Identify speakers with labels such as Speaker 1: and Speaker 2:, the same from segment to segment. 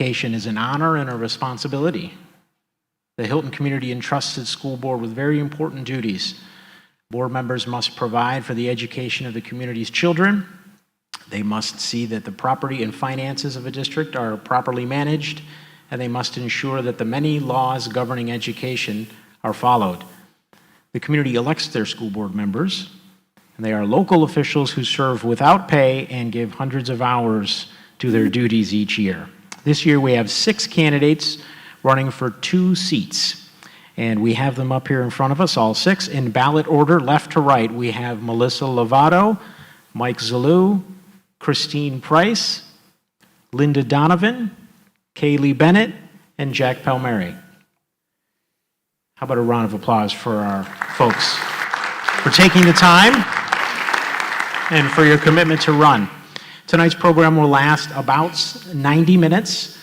Speaker 1: Education is an honor and a responsibility. The Hilton community entrusts its school board with very important duties. Board members must provide for the education of the community's children. They must see that the property and finances of a district are properly managed, and they must ensure that the many laws governing education are followed. The community elects their school board members, and they are local officials who serve without pay and give hundreds of hours to their duties each year. This year we have 6 candidates running for 2 seats, and we have them up here in front of us, all 6, in ballot order, left to right. We have Melissa Lovato, Mike Zalou, Christine Price, Linda Donovan, Kaylee Bennett, and Jack Palmieri. How about a round of applause for our folks for taking the time and for your commitment to run. Tonight's program will last about 90 minutes.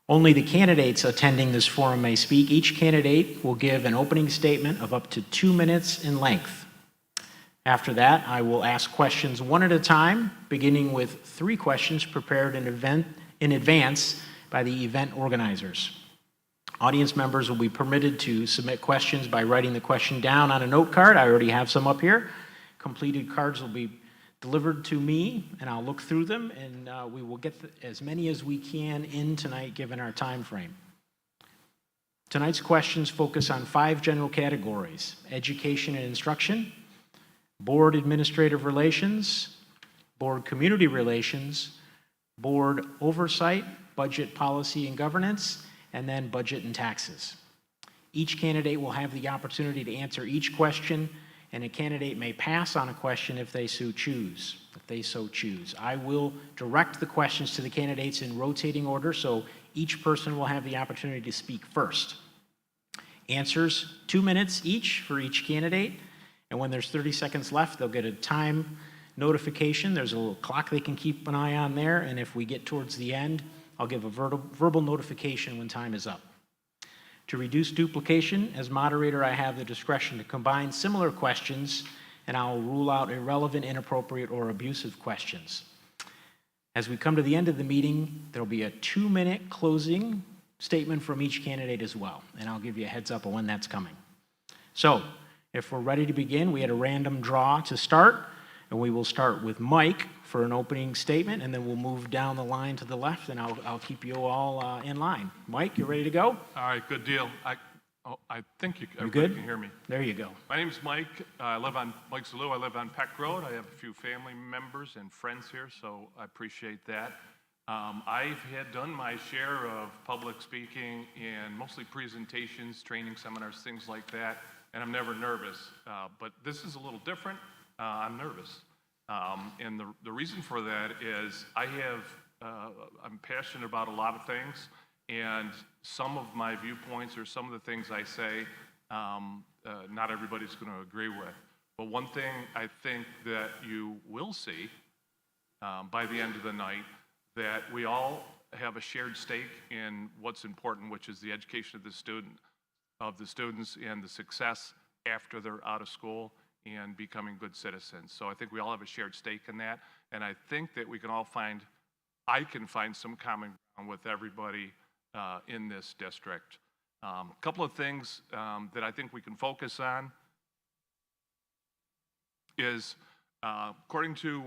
Speaker 1: Only the candidates attending this forum may speak. Each candidate will give an opening statement of up to 2 minutes in length. After that, I will ask questions one at a time, beginning with 3 questions prepared in advance by the event organizers. Audience members will be permitted to submit questions by writing the question down on a note card. I already have some up here. Completed cards will be delivered to me, and I'll look through them, and we will get as many as we can in tonight, given our time frame. Tonight's questions focus on 5 general categories: education and instruction, board administrative relations, board community relations, board oversight, budget policy and governance, and then budget and taxes. Each candidate will have the opportunity to answer each question, and a candidate may pass on a question if they so choose. I will direct the questions to the candidates in rotating order, so each person will have the opportunity to speak first. Answers, 2 minutes each for each candidate, and when there's 30 seconds left, they'll get a time notification. There's a little clock they can keep an eye on there, and if we get towards the end, I'll give a verbal notification when time is up. To reduce duplication, as moderator, I have the discretion to combine similar questions, and I'll rule out irrelevant, inappropriate, or abusive questions. As we come to the end of the meeting, there'll be a 2-minute closing statement from each candidate as well, and I'll give you a heads up on when that's coming. So, if we're ready to begin, we had a random draw to start, and we will start with Mike for an opening statement, and then we'll move down the line to the left, and I'll keep you all in line. Mike, you ready to go?
Speaker 2: All right, good deal. I think everybody
Speaker 1: good?
Speaker 2: can hear me.
Speaker 1: There you go.
Speaker 2: My name's Mike. I live on Mike Zalou. I live on Peck Road. I have a few family members and friends here, so I appreciate that. I've done my share of public speaking and mostly presentations, training seminars, things like that, and I'm never nervous. But this is a little different. I'm nervous. And the reason for that is I'm passionate about a lot of things, and some of my viewpoints or some of the things I say, not everybody's going to agree with. But one thing I think that you will see by the end of the night, that we all have a shared stake in what's important, which is the education of the students and the success after they're out of school and becoming good citizens. So I think we all have a shared stake in that, and I think that I can find some common ground with everybody in this district. A couple of things that I think we can focus on is, according to,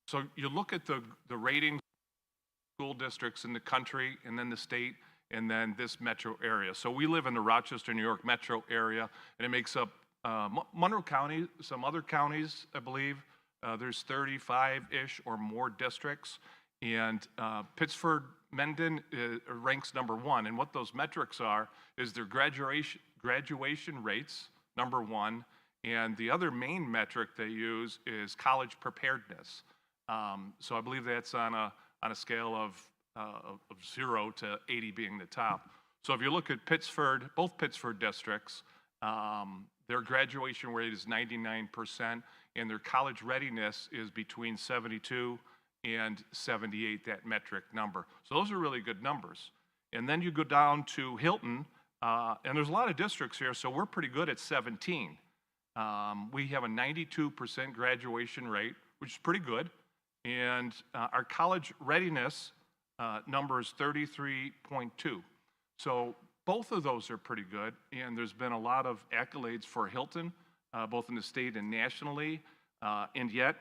Speaker 2: so you look at the ratings school districts in the country, and then the state, and then this metro area. So we live in the Rochester, New York metro area, and it makes up Monroe County, some other counties, I believe. There's 35-ish or more districts, and Pittsford-Mendon ranks number 1. And what those metrics are is their graduation rates, number 1, and the other main metric they use is college preparedness. So I believe that's on a scale of 0 to 80 being the top. So if you look at Pittsford, both Pittsford districts, their graduation rate is 99%, and their college readiness is between 72 and 78, that metric number. So those are really good numbers. And then you go down to Hilton, and there's a lot of districts here, so we're pretty good at 17. We have a 92% graduation rate, which is pretty good. And our college readiness number is 33.2. So both of those are pretty good, and there's been a lot of accolades for Hilton, both in the state and nationally, and yet,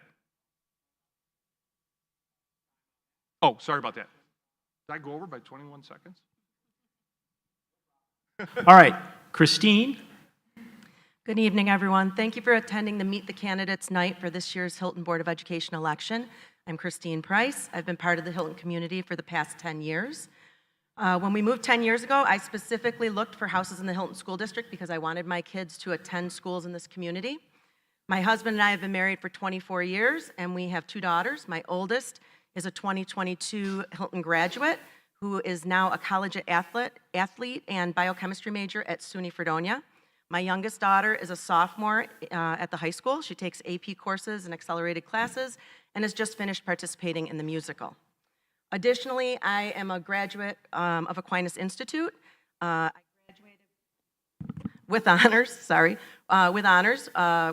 Speaker 2: oh, sorry about that. Did I go over by 21 seconds?
Speaker 1: All right, Christine.
Speaker 3: Good evening, everyone. Thank you for attending the Meet the Candidates night for this year's Hilton Board of Education election. I'm Christine Price. I've been part of the Hilton community for the past 10 years. When we moved 10 years ago, I specifically looked for houses in the Hilton School District because I wanted my kids to attend schools in this community. My husband and I have been married for 24 years, and we have 2 daughters. My oldest is a 2022 Hilton graduate who is now a college athlete and biochemistry major at SUNY Fredonia. My youngest daughter is a sophomore at the high school. She takes AP courses and accelerated classes and has just finished participating in the musical. Additionally, I am a graduate of Aquinas Institute. I graduated with honors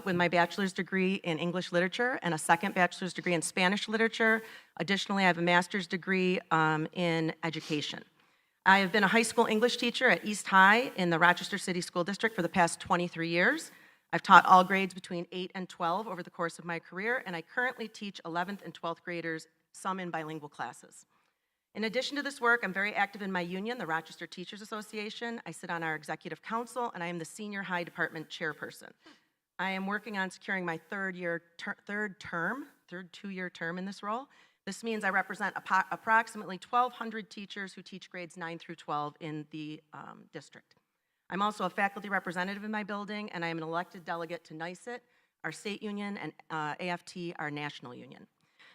Speaker 3: with my bachelor's degree in English literature and a second bachelor's degree in Spanish literature. Additionally, I have a master's degree in education. I have been a high school English teacher at East High in the Rochester City School District for the past 23 years. I've taught all grades between 8 and 12 over the course of my career, and I currently teach 11th and 12th graders, some in bilingual classes. In addition to this work, I'm very active in my union, the Rochester Teachers Association. I sit on our executive council, and I am the senior high department chairperson. I am working on securing my third 2-year term in this role. This means I represent approximately 1,200 teachers who teach grades 9 through 12 in the district. I'm also a faculty representative in my building, and I am an elected delegate to NYSET, our state union, and AFT, our national union.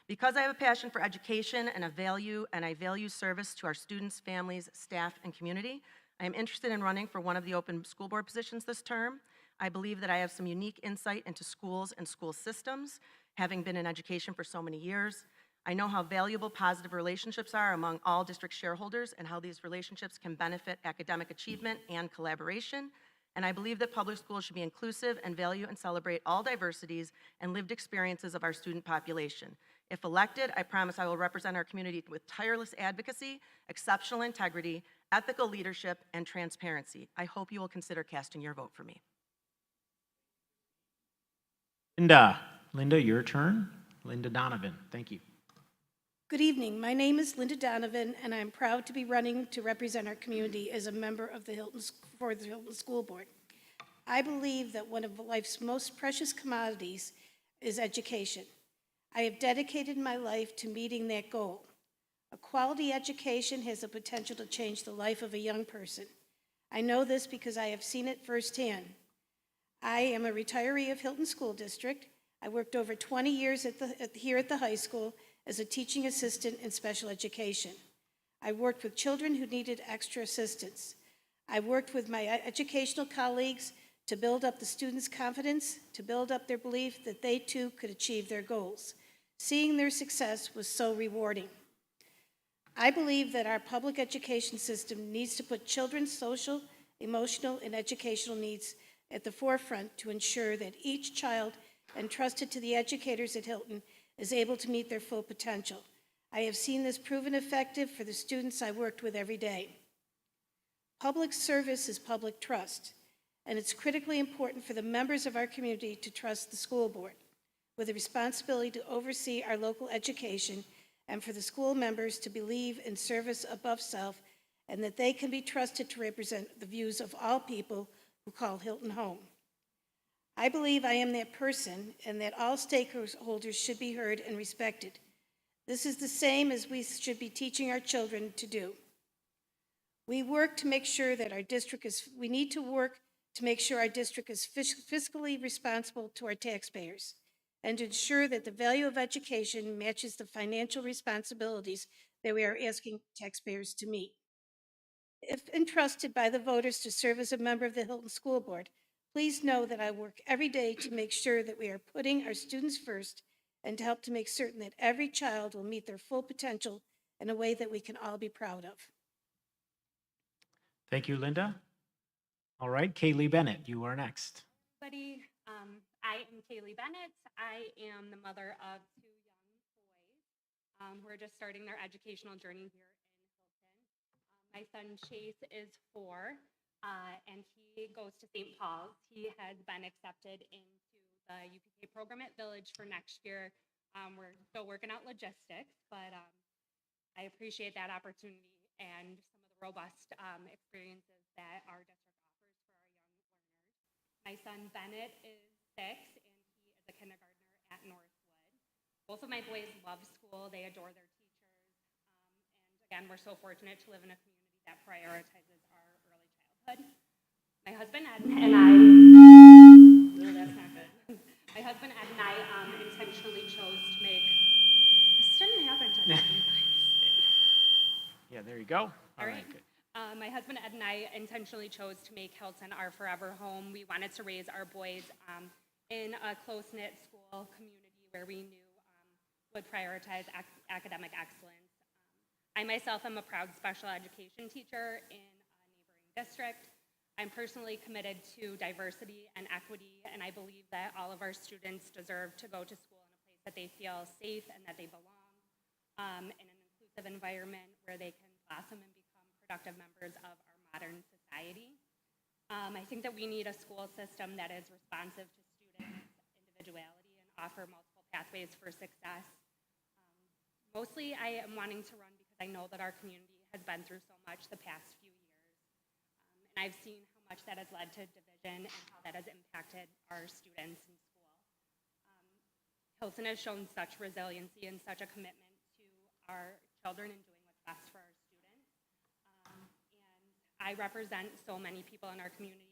Speaker 3: Because I have a passion for education and I value service to our students, families, staff, and community, I am interested in running for one of the open school board positions this term. I believe that I have some unique insight into schools and school systems, having been in education for so many years. I know how valuable positive relationships are among all district shareholders and how these relationships can benefit academic achievement and collaboration. And I believe that public schools should be inclusive and value and celebrate all diversities and lived experiences of our student population. If elected, I promise I will represent our community with tireless advocacy, exceptional integrity, ethical leadership, and transparency. I hope you will consider casting your vote for me.
Speaker 1: Linda, your turn. Linda Donovan, thank you.
Speaker 4: Good evening. My name is Linda Donovan, and I'm proud to be running to represent our community as a member of the Hilton School Board. I believe that one of life's most precious commodities is education. I have dedicated my life to meeting that goal. A quality education has the potential to change the life of a young person. I know this because I have seen it firsthand. I am a retiree of Hilton School District. I worked over 20 years here at the high school as a teaching assistant in special education. I worked with children who needed extra assistance. I worked with my educational colleagues to build up the students' confidence, to build up their belief that they too could achieve their goals. Seeing their success was so rewarding. I believe that our public education system needs to put children's social, emotional, and educational needs at the forefront to ensure that each child entrusted to the educators at Hilton is able to meet their full potential. I have seen this proven effective for the students I worked with every day. Public service is public trust, and it's critically important for the members of our community to trust the school board with the responsibility to oversee our local education and for the school members to believe in service above self and that they can be trusted to represent the views of all people who call Hilton home. I believe I am that person and that all stakeholders should be heard and respected. This is the same as we should be teaching our children to do. We need to work to make sure our district is fiscally responsible to our taxpayers and to ensure that the value of education matches the financial responsibilities that we are asking taxpayers to meet. If entrusted by the voters to serve as a member of the Hilton School Board, please know that I work every day to make sure that we are putting our students first and to help to make certain that every child will meet their full potential in a way that we can all be proud of.
Speaker 1: Thank you, Linda. All right, Kaylee Bennett, you are next.
Speaker 5: Everybody, I am Kaylee Bennett. I am the mother of 2 young boys who are just starting their educational journey here My son Chase is 4, and he goes to St. Paul's. He has been accepted into the UPK program at Village for next year. We're still working out logistics, but I appreciate that opportunity and some of the robust experiences that our district offers for our young learners. My son Bennett is 6, and he is a kindergartner at Northwood. Both of my boys love school. They adore their teachers. And again, we're so fortunate to live in a community that prioritizes our early childhood. My husband Ed and I, no, that's not good. My husband Ed and I intentionally chose to make, this didn't happen to me.
Speaker 1: Yeah, there you go.
Speaker 5: All right.
Speaker 1: Good.
Speaker 5: My husband Ed and I intentionally chose to make Hilton our forever home. We wanted to raise our boys in a close-knit school community where we knew would prioritize academic excellence. I myself am a proud special education teacher in a neighboring district. I'm personally committed to diversity and equity, and I believe that all of our students deserve to go to school in a place that they feel safe and that they belong, in an inclusive environment where they can blossom and become productive members of our modern society. I think that we need a school system that is responsive to students' individuality and offer multiple pathways for success. Mostly I am wanting to run because I know that our community has been through so much the past few years. And I've seen how much that has led to division and how that has impacted our students in school. Hilton has shown such resiliency and such a commitment to our children and doing what's best for our students. And I represent so many people in our community.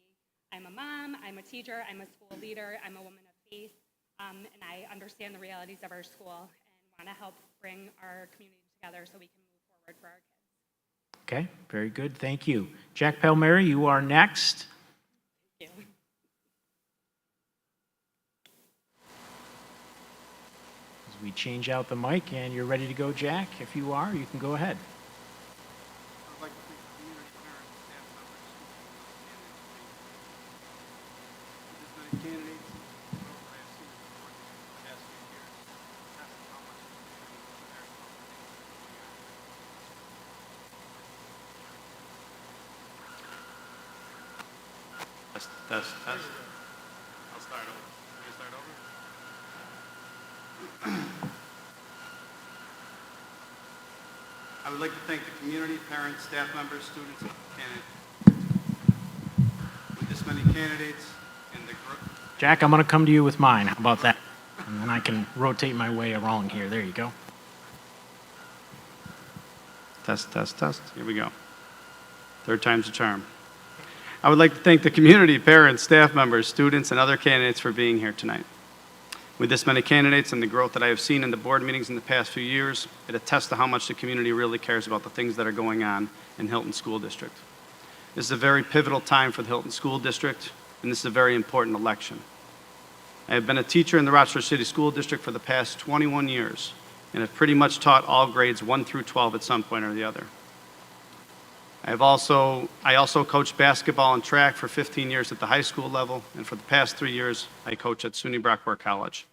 Speaker 5: I'm a mom, I'm a teacher, I'm a school leader, I'm a woman of faith, and I understand the realities of our school and want to help bring our community together so we can move forward for our kids.
Speaker 1: Okay, very good. Thank you. Jack Palmieri, you are next.
Speaker 5: Thank you.
Speaker 1: As we change out the mic and you're ready to go, Jack, if you are, you can go ahead.
Speaker 6: I'd like to thank the community, parents, staff members, students, and candidates. This many candidates, I have seen the board for the past few years. That's how much the community cares about the things that we are. Test. I'll start over. Can you start over? I would like to thank the community, parents, staff members, students, and candidates. With this many candidates and the group,
Speaker 1: Jack, I'm going to come to you with mine. How about that? And then I can rotate my way along here. There you go.
Speaker 6: Test. Here we go. Third time's the charm. I would like to thank the community, parents, staff members, students, and other candidates for being here tonight. With this many candidates and the growth that I have seen in the board meetings in the past few years, it attests to how much the community really cares about the things that are going on in Hilton School District. This is a very pivotal time for the Hilton School District, and this is a very important election. I have been a teacher in the Rochester City School District for the past 21 years, and have pretty much taught all grades 1 through 12 at some point or the other. I also coached basketball and track for 15 years at the high school level, and for the past 3 years, I coach at SUNY Brockport College.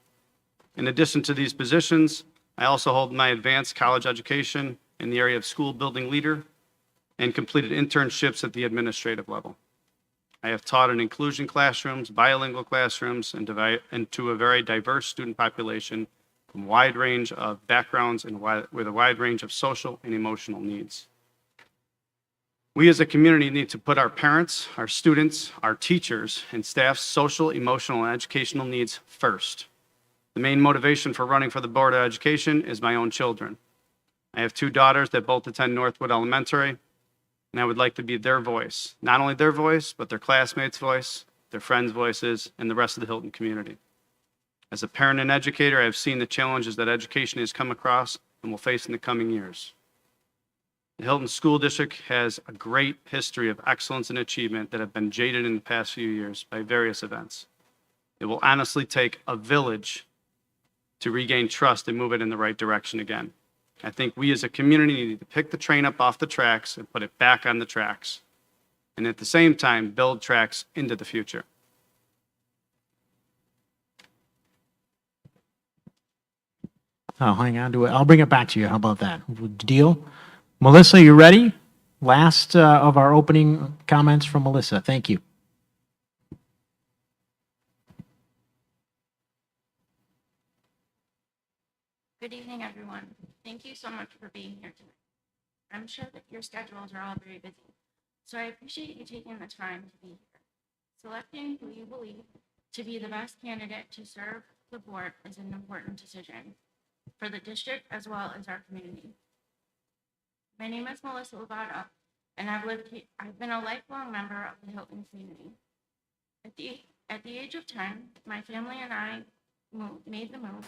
Speaker 6: In addition to these positions, I also hold my advanced college education in the area of school building leader and completed internships at the administrative level. I have taught in inclusion classrooms, bilingual classrooms, and to a very diverse student population from a wide range of backgrounds and with a wide range of social and emotional needs. We as a community need to put our parents, our students, our teachers, and staff's social, emotional, and educational needs first. The main motivation for running for the Board of Education is my own children. I have 2 daughters that both attend Northwood Elementary, and I would like to be their voice. Not only their voice, but their classmates' voice, their friends' voices, and the rest of the Hilton community. As a parent and educator, I have seen the challenges that education has come across and will face in the coming years. The Hilton School District has a great history of excellence and achievement that have been jaded in the past few years by various events. It will honestly take a village to regain trust and move it in the right direction again. I think we as a community need to pick the train up off the tracks and put it back on the tracks, and at the same time, build tracks into the future.
Speaker 1: Oh, hang on to it. I'll bring it back to you. How about that? Deal? Melissa, you ready? Last of our opening comments from Melissa. Thank you.
Speaker 7: Good evening, everyone. Thank you so much for being here tonight. I'm sure that your schedules are all very busy, so I appreciate you taking the time to be here. Selecting who you believe to be the best candidate to serve the board is an important decision for the district as well as our community. My name is Melissa Lovato, and I've been a lifelong member of the Hilton community. At the age of 10, my family and I made the move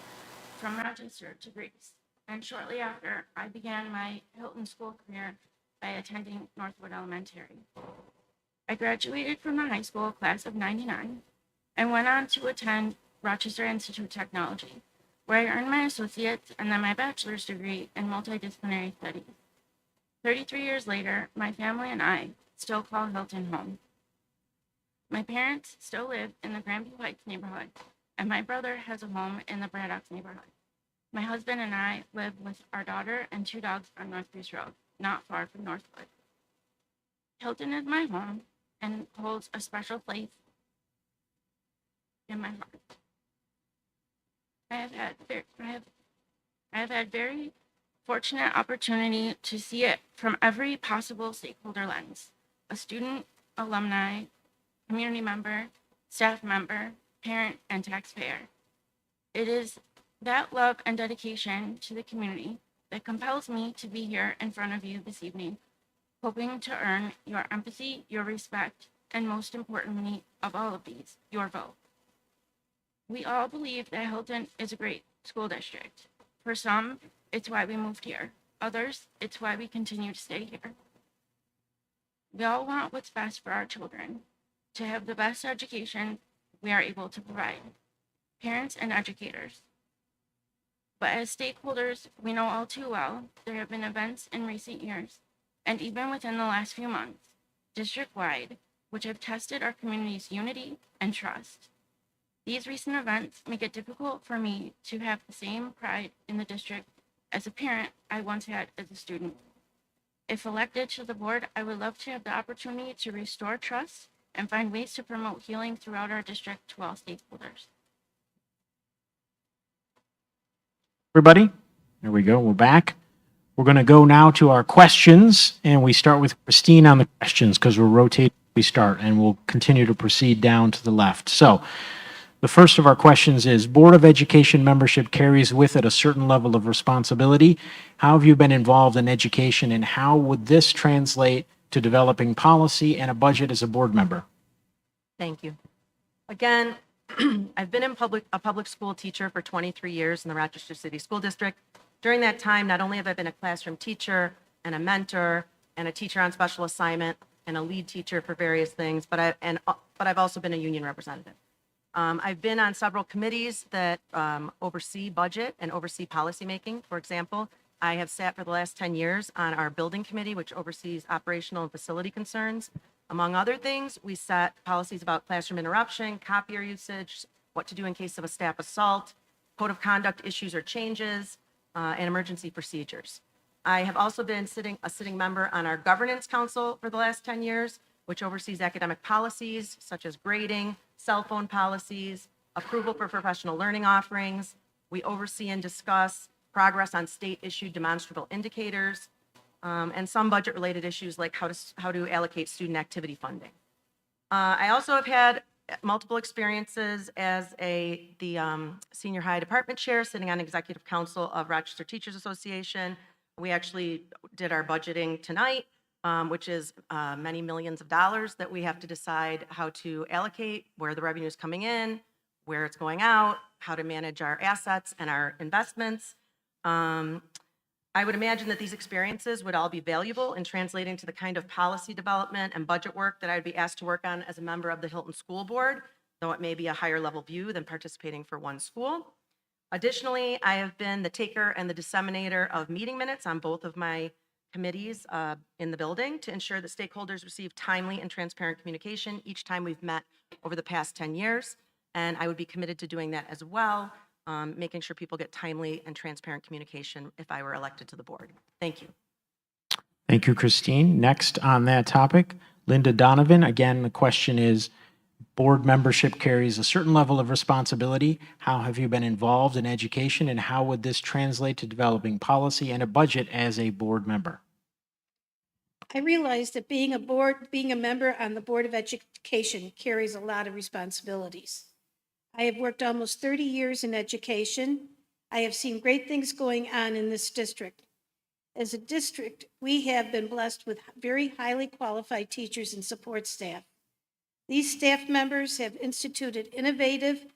Speaker 7: from Rochester to Greece, and shortly after, I began my Hilton school career by attending Northwood Elementary. I graduated from the high school class of '99 and went on to attend Rochester Institute of Technology, where I earned my associate's and then my bachelor's degree in multidisciplinary studies. 33 years later, my family and I still call Hilton home. My parents still live in the Grandview Heights neighborhood, and my brother has a home in the Braddocks neighborhood. My husband and I live with our daughter and 2 dogs on North Greece Road, not far from Northwood. Hilton is my home and holds a special place in my heart. I have had very fortunate opportunity to see it from every possible stakeholder lens: a student, alumni, community member, staff member, parent, and taxpayer. It is that love and dedication to the community that compels me to be here in front of you this evening, hoping to earn your empathy, your respect, and most importantly of all of these, your vote. We all believe that Hilton is a great school district. For some, it's why we moved here. Others, it's why we continue to stay here. We all want what's best for our children, to have the best education we are able to provide, parents and educators. But as stakeholders, we know all too well there have been events in recent years, and even within the last few months, district-wide, which have tested our community's unity and trust. These recent events make it difficult for me to have the same pride in the district as a parent I once had as a student. If elected to the board, I would love to have the opportunity to restore trust and find ways to promote healing throughout our district to all stakeholders.
Speaker 1: Everybody, there we go. We're back. We're going to go now to our questions, and we start with Christine on the questions because we're rotating. We start, and we'll continue to proceed down to the left. So, the first of our questions is, Board of Education membership carries with it a certain level of responsibility. How have you been involved in education, and how would this translate to developing policy and a budget as a board member?
Speaker 3: Thank you. Again, I've been a public school teacher for 23 years in the Rochester City School District. During that time, not only have I been a classroom teacher and a mentor and a teacher on special assignment and a lead teacher for various things, but I've also been a union representative. I've been on several committees that oversee budget and oversee policymaking. For example, I have sat for the last 10 years on our building committee, which oversees operational and facility concerns. Among other things, we set policies about classroom interruption, copier usage, what to do in case of a staff assault, code of conduct issues or changes, and emergency procedures. I have also been a sitting member on our governance council for the last 10 years, which oversees academic policies such as grading, cell phone policies, approval for professional learning offerings. We oversee and discuss progress on state-issued demonstrable indicators, and some budget-related issues like how to allocate student activity funding. I also have had multiple experiences as the senior high department chair, sitting on executive council of Rochester Teachers Association. We actually did our budgeting tonight, which is many millions of dollars that we have to decide how to allocate, where the revenue is coming in, where it's going out, how to manage our assets and our investments. I would imagine that these experiences would all be valuable in translating to the kind of policy development and budget work that I'd be asked to work on as a member of the Hilton School Board, though it may be a higher level view than participating for one school. Additionally, I have been the taker and the disseminator of meeting minutes on both of my committees in the building to ensure that stakeholders receive timely and transparent communication each time we've met over the past 10 years. And I would be committed to doing that as well, making sure people get timely and transparent communication if I were elected to the board. Thank you.
Speaker 1: Thank you, Christine. Next on that topic, Linda Donovan. Again, the question is, board membership carries a certain level of responsibility. How have you been involved in education, and how would this translate to developing policy and a budget as a board member?
Speaker 4: I realize that being a member on the Board of Education carries a lot of responsibilities. I have worked almost 30 years in education. I have seen great things going on in this district. As a district, we have been blessed with very highly qualified teachers and support staff. These staff members have instituted innovative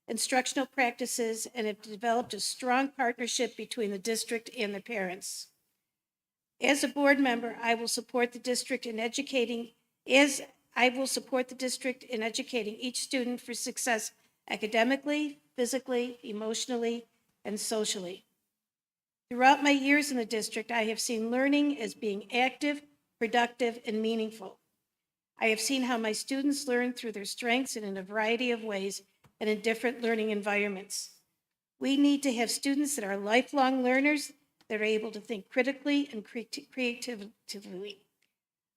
Speaker 4: instructional practices and have developed a strong partnership between the district and the parents. As a board member, I will support the district in educating each student for success academically, physically, emotionally, and socially. Throughout my years in the district, I have seen learning as being active, productive, and meaningful. I have seen how my students learn through their strengths and in a variety of ways and in different learning environments. We need to have students that are lifelong learners that are able to think critically and creatively.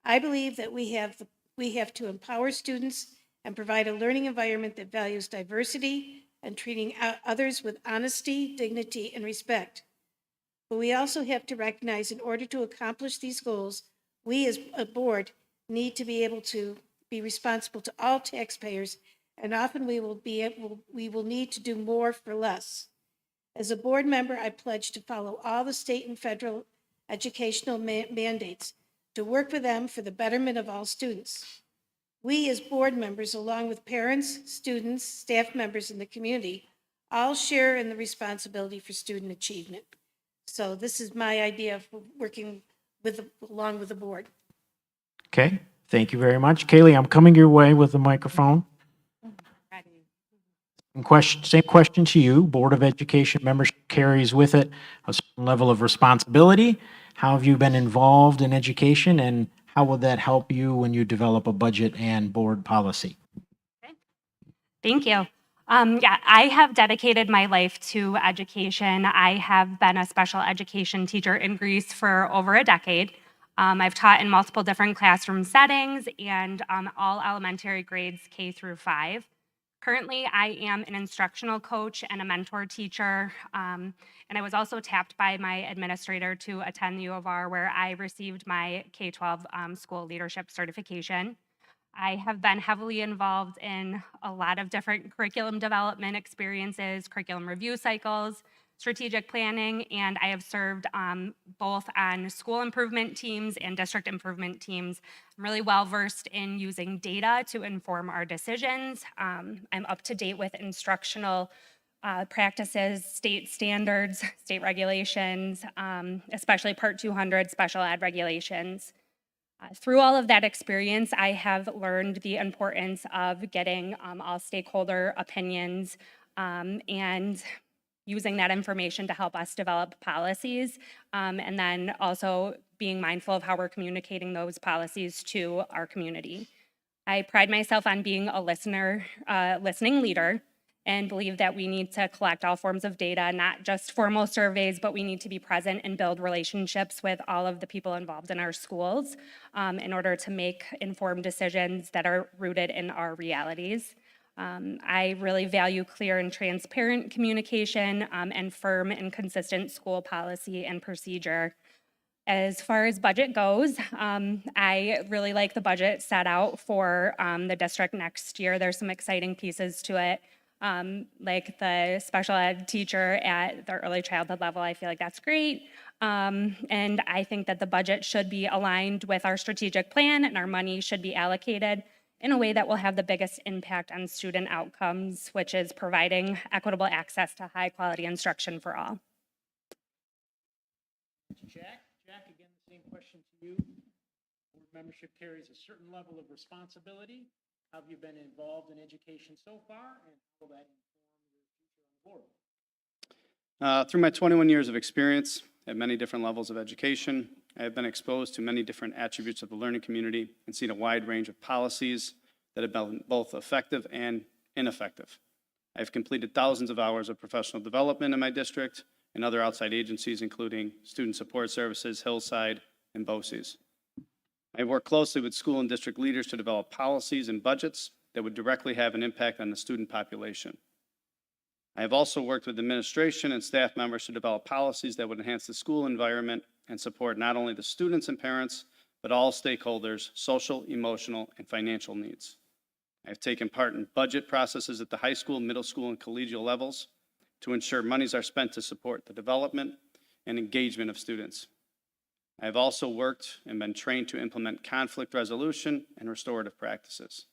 Speaker 4: I believe that we have to empower students and provide a learning environment that values diversity and treating others with honesty, dignity, and respect. But we also have to recognize in order to accomplish these goals, we as a board need to be able to be responsible to all taxpayers, and often we will need to do more for less. As a board member, I pledge to follow all the state and federal educational mandates, to work with them for the betterment of all students. We as board members, along with parents, students, staff members, and the community, all share in the responsibility for student achievement. So this is my idea of working along with the board.
Speaker 1: Okay, thank you very much. Kaylee, I'm coming your way with the microphone. Same question to you. Board of Education membership carries with it a certain level of responsibility. How have you been involved in education, and how will that help you when you develop a budget and board policy?
Speaker 5: Thank you. Yeah, I have dedicated my life to education. I have been a special education teacher in Greece for over a decade. I've taught in multiple different classroom settings and all elementary grades K through 5. Currently, I am an instructional coach and a mentor teacher, and I was also tapped by my administrator to attend the U of R, where I received my K-12 school leadership certification. I have been heavily involved in a lot of different curriculum development experiences, curriculum review cycles, strategic planning, and I have served both on school improvement teams and district improvement teams. I'm really well versed in using data to inform our decisions. I'm up to date with instructional practices, state standards, state regulations, especially Part 200 special ed regulations. Through all of that experience, I have learned the importance of getting all stakeholder opinions and using that information to help us develop policies, and then also being mindful of how we're communicating those policies to our community. I pride myself on being a listening leader, and believe that we need to collect all forms of data, not just formal surveys, but we need to be present and build relationships with all of the people involved in our schools in order to make informed decisions that are rooted in our realities. I really value clear and transparent communication and firm and consistent school policy and procedure. As far as budget goes, I really like the budget set out for the district next year. There's some exciting pieces to it, like the special ed teacher at the early childhood level. I feel like that's great. And I think that the budget should be aligned with our strategic plan, and our money should be allocated in a way that will have the biggest impact on student outcomes, which is providing equitable access to high quality instruction for all.
Speaker 1: Jack, again, the same question to you. Board membership carries a certain level of responsibility. How have you been involved in education so far, and how will that inform your future on the board?
Speaker 6: Through my 21 years of experience at many different levels of education, I have been exposed to many different attributes of the learning community and seen a wide range of policies that have been both effective and ineffective. I've completed thousands of hours of professional development in my district and other outside agencies, including Student Support Services, Hillside, and BOCES. I work closely with school and district leaders to develop policies and budgets that would directly have an impact on the student population. I have also worked with administration and staff members to develop policies that would enhance the school environment and support not only the students and parents, but all stakeholders' social, emotional, and financial needs. I have taken part in budget processes at the high school, middle school, and collegial levels to ensure monies are spent to support the development and engagement of students. I have also worked and been trained to implement conflict resolution and restorative practices.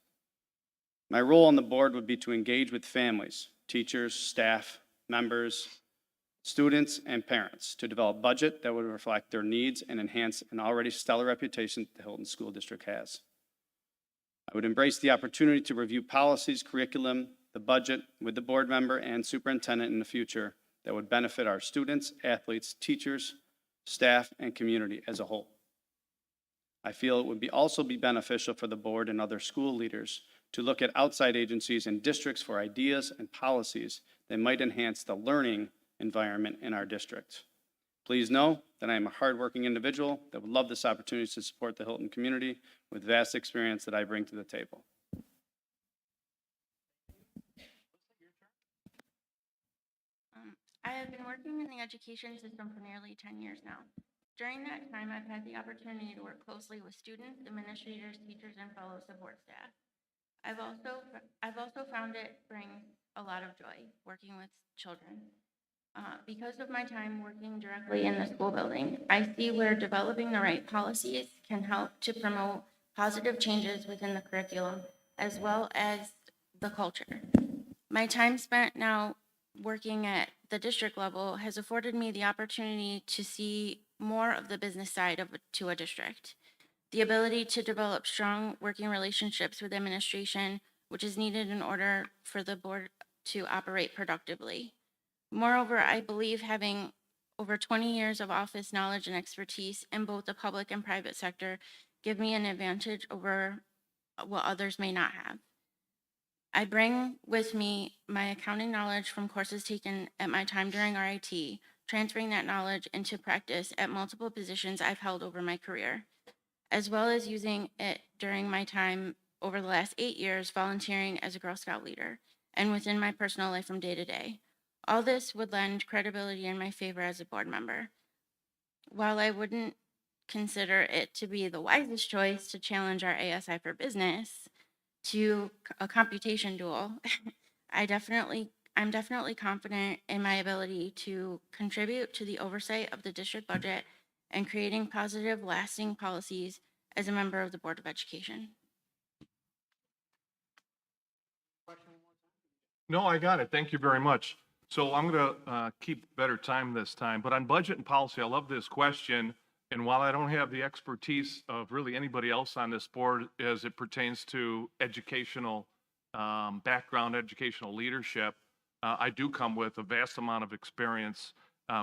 Speaker 6: My role on the board would be to engage with families, teachers, staff, members, students, and parents to develop budget that would reflect their needs and enhance an already stellar reputation the Hilton School District has. I would embrace the opportunity to review policies, curriculum, the budget with the board member and superintendent in the future that would benefit our students, athletes, teachers, staff, and community as a whole. I feel it would also be beneficial for the board and other school leaders to look at outside agencies and districts for ideas and policies that might enhance the learning environment in our district. Please know that I am a hardworking individual that would love this opportunity to support the Hilton community with vast experience that I bring to the table.
Speaker 7: I have been working in the education system for nearly 10 years now. During that time, I've had the opportunity to work closely with students, administrators, teachers, and fellow support staff. I've also found it brings a lot of joy working with children. Because of my time working directly in the school building, I see where developing the right policies can help to promote positive changes within the curriculum as well as the culture. My time spent now working at the district level has afforded me the opportunity to see more of the business side of to a district. The ability to develop strong working relationships with administration, which is needed in order for the board to operate productively. Moreover, I believe having over 20 years of office knowledge and expertise in both the public and private sector give me an advantage over what others may not have. I bring with me my accounting knowledge from courses taken at my time during RIT, transferring that knowledge into practice at multiple positions I've held over my career, as well as using it during my time over the last 8 years volunteering as a Girl Scout leader and within my personal life from day to day. All this would lend credibility in my favor as a board member. While I wouldn't consider it to be the wisest choice to challenge our ASI for business to a computation duel, I'm definitely confident in my ability to contribute to the oversight of the district budget and creating positive, lasting policies as a member of the Board of Education.
Speaker 2: No, I got it. Thank you very much. So I'm going to keep better time this time. But on budget and policy, I love this question. And while I don't have the expertise of really anybody else on this board as it pertains to educational background, educational leadership, I do come with a vast amount of experience,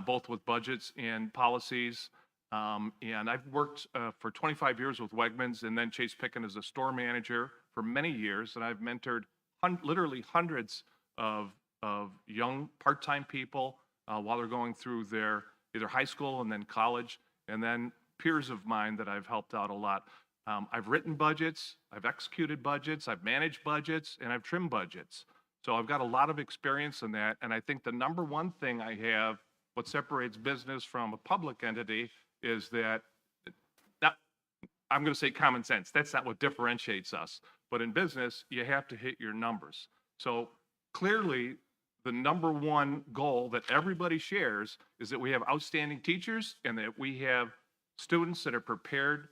Speaker 2: both with budgets and policies. And I've worked for 25 years with Wegmans and then Chase Pickens as a store manager for many years. And I've mentored literally hundreds of young part-time people while they're going through their either high school and then college, and then peers of mine that I've helped out a lot. I've written budgets, I've executed budgets, I've managed budgets, and I've trimmed budgets. So I've got a lot of experience in that, and I think the number one thing I have, what separates business from a public entity, is that, I'm going to say common sense. That's not what differentiates us. But in business, you have to hit your numbers. So clearly, the number one goal that everybody shares is that we have outstanding teachers and that we have students that are prepared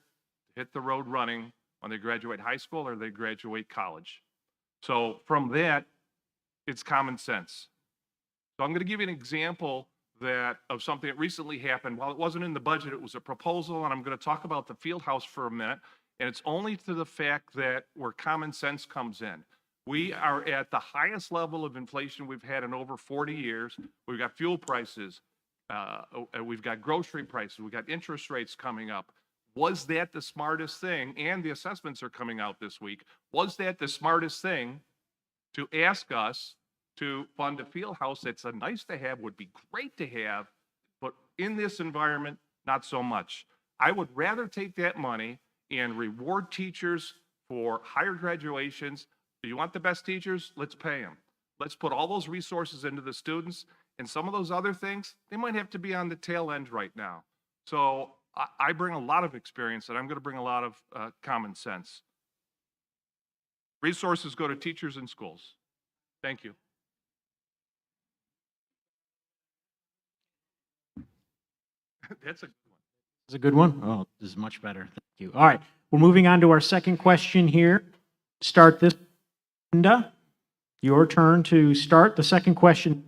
Speaker 2: to hit the road running when they graduate high school or they graduate college. So from that, it's common sense. So I'm going to give you an example of something that recently happened. While it wasn't in the budget, it was a proposal, and I'm going to talk about the field house for a minute. And it's only to the fact that where common sense comes in. We are at the highest level of inflation we've had in over 40 years. We've got fuel prices. We've got grocery prices. We've got interest rates coming up. Was that the smartest thing? And the assessments are coming out this week. Was that the smartest thing to ask us to fund a field house that's a nice to have, would be great to have, but in this environment, not so much. I would rather take that money and reward teachers for higher graduations. Do you want the best teachers? Let's pay them. Let's put all those resources into the students, and some of those other things, they might have to be on the tail end right now. So I bring a lot of experience, and I'm going to bring a lot of common sense. Resources go to teachers and schools. Thank you. That's a good one.
Speaker 1: Is a good one? Oh, this is much better. Thank you. All right, we're moving on to our second question here. Start this, Linda. Your turn to start the second question.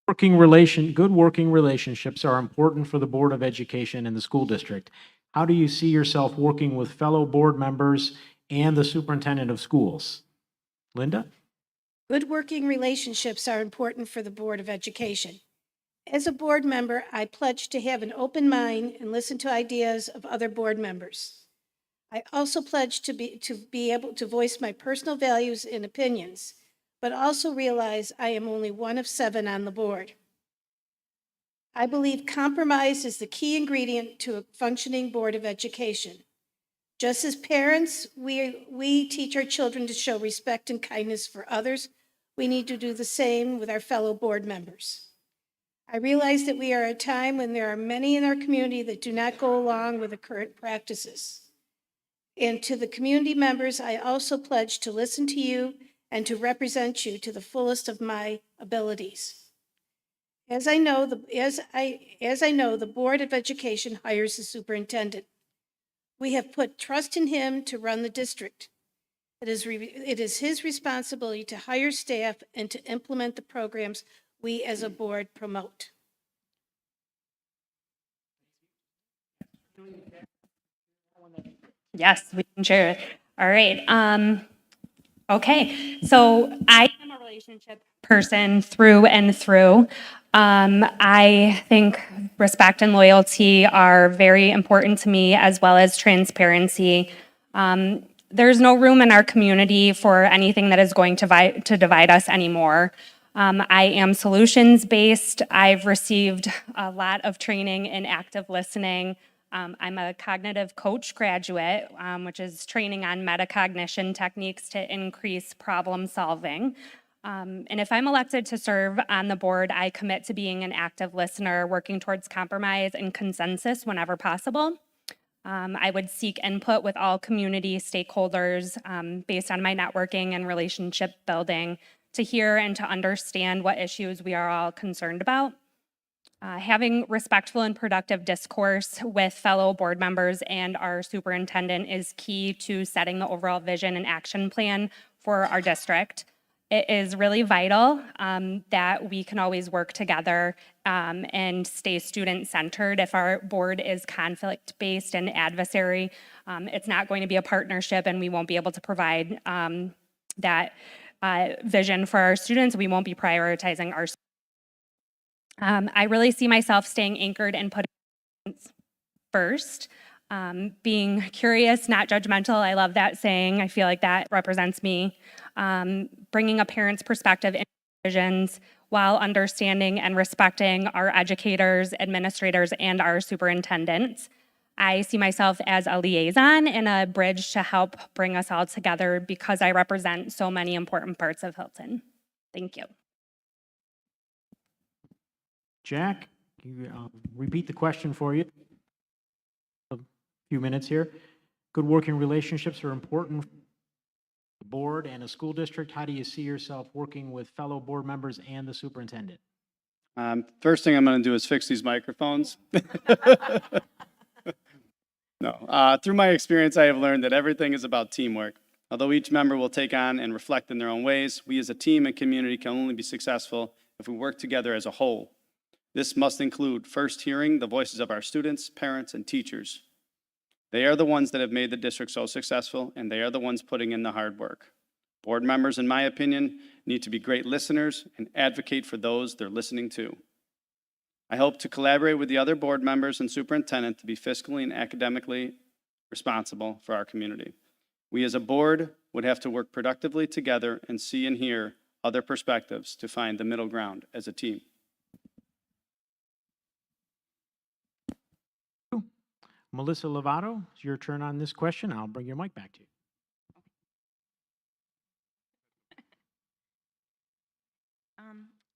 Speaker 1: Good working relationships are important for the Board of Education and the school district. How do you see yourself working with fellow board members and the superintendent of schools? Linda?
Speaker 4: Good working relationships are important for the Board of Education. As a board member, I pledge to have an open mind and listen to ideas of other board members. I also pledge to be able to voice my personal values and opinions, but also realize I am only one of 7 on the board. I believe compromise is the key ingredient to a functioning Board of Education. Just as parents, we teach our children to show respect and kindness for others. We need to do the same with our fellow board members. I realize that we are at a time when there are many in our community that do not go along with the current practices. And to the community members, I also pledge to listen to you and to represent you to the fullest of my abilities. As I know, the Board of Education hires the superintendent. We have put trust in him to run the district. It is his responsibility to hire staff and to implement the programs we as a board promote.
Speaker 5: Yes, we can share it. All right. Okay. So I am a relationship person through and through. I think respect and loyalty are very important to me, as well as transparency. There's no room in our community for anything that is going to divide us anymore. I am solutions-based. I've received a lot of training in active listening. I'm a cognitive coach graduate, which is training on metacognition techniques to increase problem solving. And if I'm elected to serve on the board, I commit to being an active listener, working towards compromise and consensus whenever possible. I would seek input with all community stakeholders based on my networking and relationship building to hear and to understand what issues we are all concerned about. Having respectful and productive discourse with fellow board members and our superintendent is key to setting the overall vision and action plan for our district. It is really vital that we can always work together and stay student-centered. If our board is conflict-based and adversary, it's not going to be a partnership, and we won't be able to provide that vision for our students. We won't be prioritizing our students. I really see myself staying anchored and putting first, being curious, not judgmental. I love that saying. I feel like that represents me. Bringing a parent's perspective into decisions while understanding and respecting our educators, administrators, and our superintendents. I see myself as a liaison and a bridge to help bring us all together because I represent so many important parts of Hilton. Thank you.
Speaker 1: Jack, you repeat the question for you. A few minutes here. Good working relationships are important for the board and a school district. How do you see yourself working with fellow board members and the superintendent?
Speaker 6: First thing I'm going to do is fix these microphones. No, through my experience, I have learned that everything is about teamwork. Although each member will take on and reflect in their own ways, we as a team and community can only be successful if we work together as a whole. This must include first hearing the voices of our students, parents, and teachers. They are the ones that have made the district so successful, and they are the ones putting in the hard work. Board members, in my opinion, need to be great listeners and advocate for those they're listening to. I hope to collaborate with the other board members and superintendent to be fiscally and academically responsible for our community. We as a board would have to work productively together and see and hear other perspectives to find the middle ground as a team.
Speaker 1: Melissa Lovato, it's your turn on this question. I'll bring your mic back to you.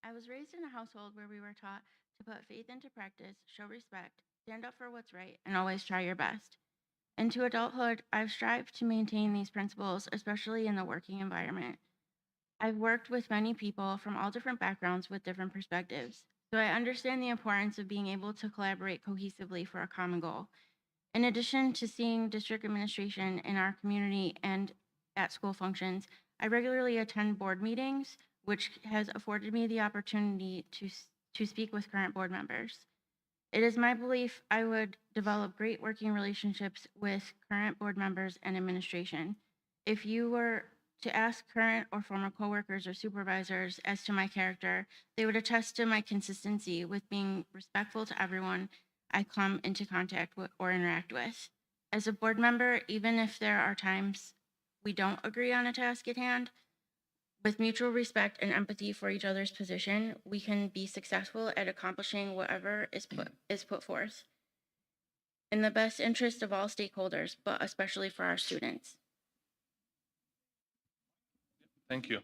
Speaker 7: I was raised in a household where we were taught to put faith into practice, show respect, stand up for what's right, and always try your best. Into adulthood, I've strived to maintain these principles, especially in the working environment. I've worked with many people from all different backgrounds with different perspectives, so I understand the importance of being able to collaborate cohesively for a common goal. In addition to seeing district administration in our community and at school functions, I regularly attend board meetings, which has afforded me the opportunity to speak with current board members. It is my belief I would develop great working relationships with current board members and administration. If you were to ask current or former coworkers or supervisors as to my character, they would attest to my consistency with being respectful to everyone I come into contact with or interact with. As a board member, even if there are times we don't agree on a task at hand, with mutual respect and empathy for each other's position, we can be successful at accomplishing whatever is put forth in the best interest of all stakeholders, but especially for our students.
Speaker 2: Thank you.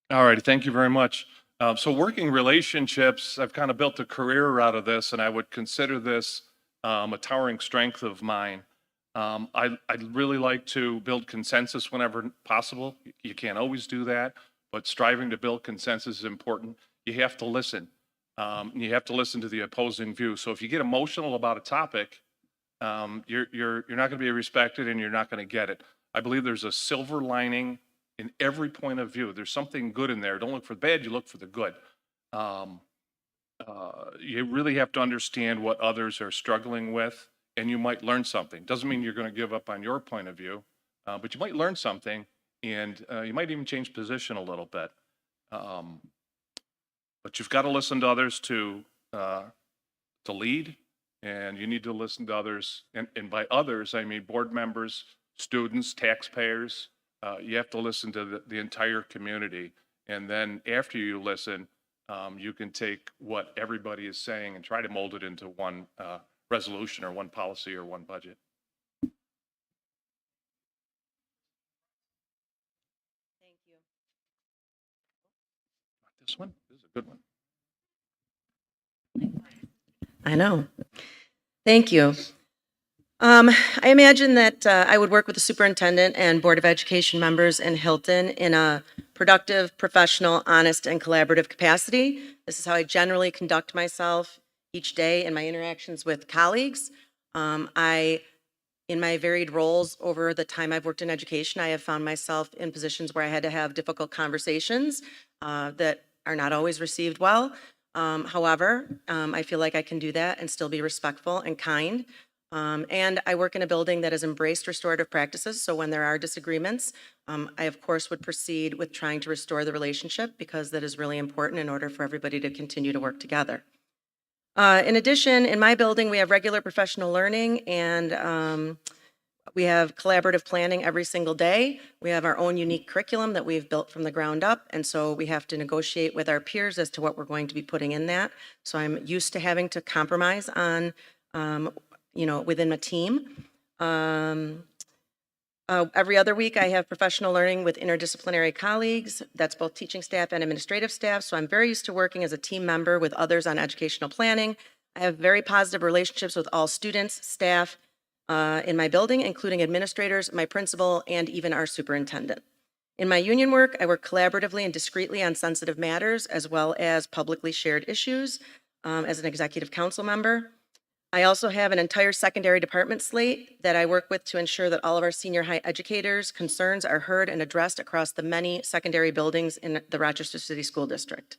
Speaker 2: All right, thank you very much. So working relationships, I've kind of built a career out of this, and I would consider this a towering strength of mine. I'd really like to build consensus whenever possible. You can't always do that, but striving to build consensus is important. You have to listen. You have to listen to the opposing view. So if you get emotional about a topic, you're not going to be respected, and you're not going to get it. I believe there's a silver lining in every point of view. There's something good in there. Don't look for the bad, you look for the good. You really have to understand what others are struggling with, and you might learn something. Doesn't mean you're going to give up on your point of view, but you might learn something, and you might even change position a little bit. But you've got to listen to others to lead, and you need to listen to others. And by others, I mean board members, students, taxpayers. You have to listen to the entire community. And then after you listen, you can take what everybody is saying and try to mold it into one resolution or one policy or one budget.
Speaker 3: Thank you.
Speaker 2: This one? This is a good one.
Speaker 3: I know. Thank you. I imagine that I would work with the superintendent and Board of Education members in Hilton in a productive, professional, honest, and collaborative capacity. This is how I generally conduct myself each day in my interactions with colleagues. In my varied roles over the time I've worked in education, I have found myself in positions where I had to have difficult conversations that are not always received well. However, I feel like I can do that and still be respectful and kind. And I work in a building that has embraced restorative practices, so when there are disagreements, I of course would proceed with trying to restore the relationship because that is really important in order for everybody to continue to work together. In addition, in my building, we have regular professional learning and we have collaborative planning every single day. We have our own unique curriculum that we've built from the ground up, and so we have to negotiate with our peers as to what we're going to be putting in that. So I'm used to having to compromise on within my team. Every other week, I have professional learning with interdisciplinary colleagues. That's both teaching staff and administrative staff. So I'm very used to working as a team member with others on educational planning. I have very positive relationships with all students, staff in my building, including administrators, my principal, and even our superintendent. In my union work, I work collaboratively and discreetly on sensitive matters, as well as publicly shared issues as an executive council member. I also have an entire secondary department slate that I work with to ensure that all of our senior high educators' concerns are heard and addressed across the many secondary buildings in the Rochester City School District.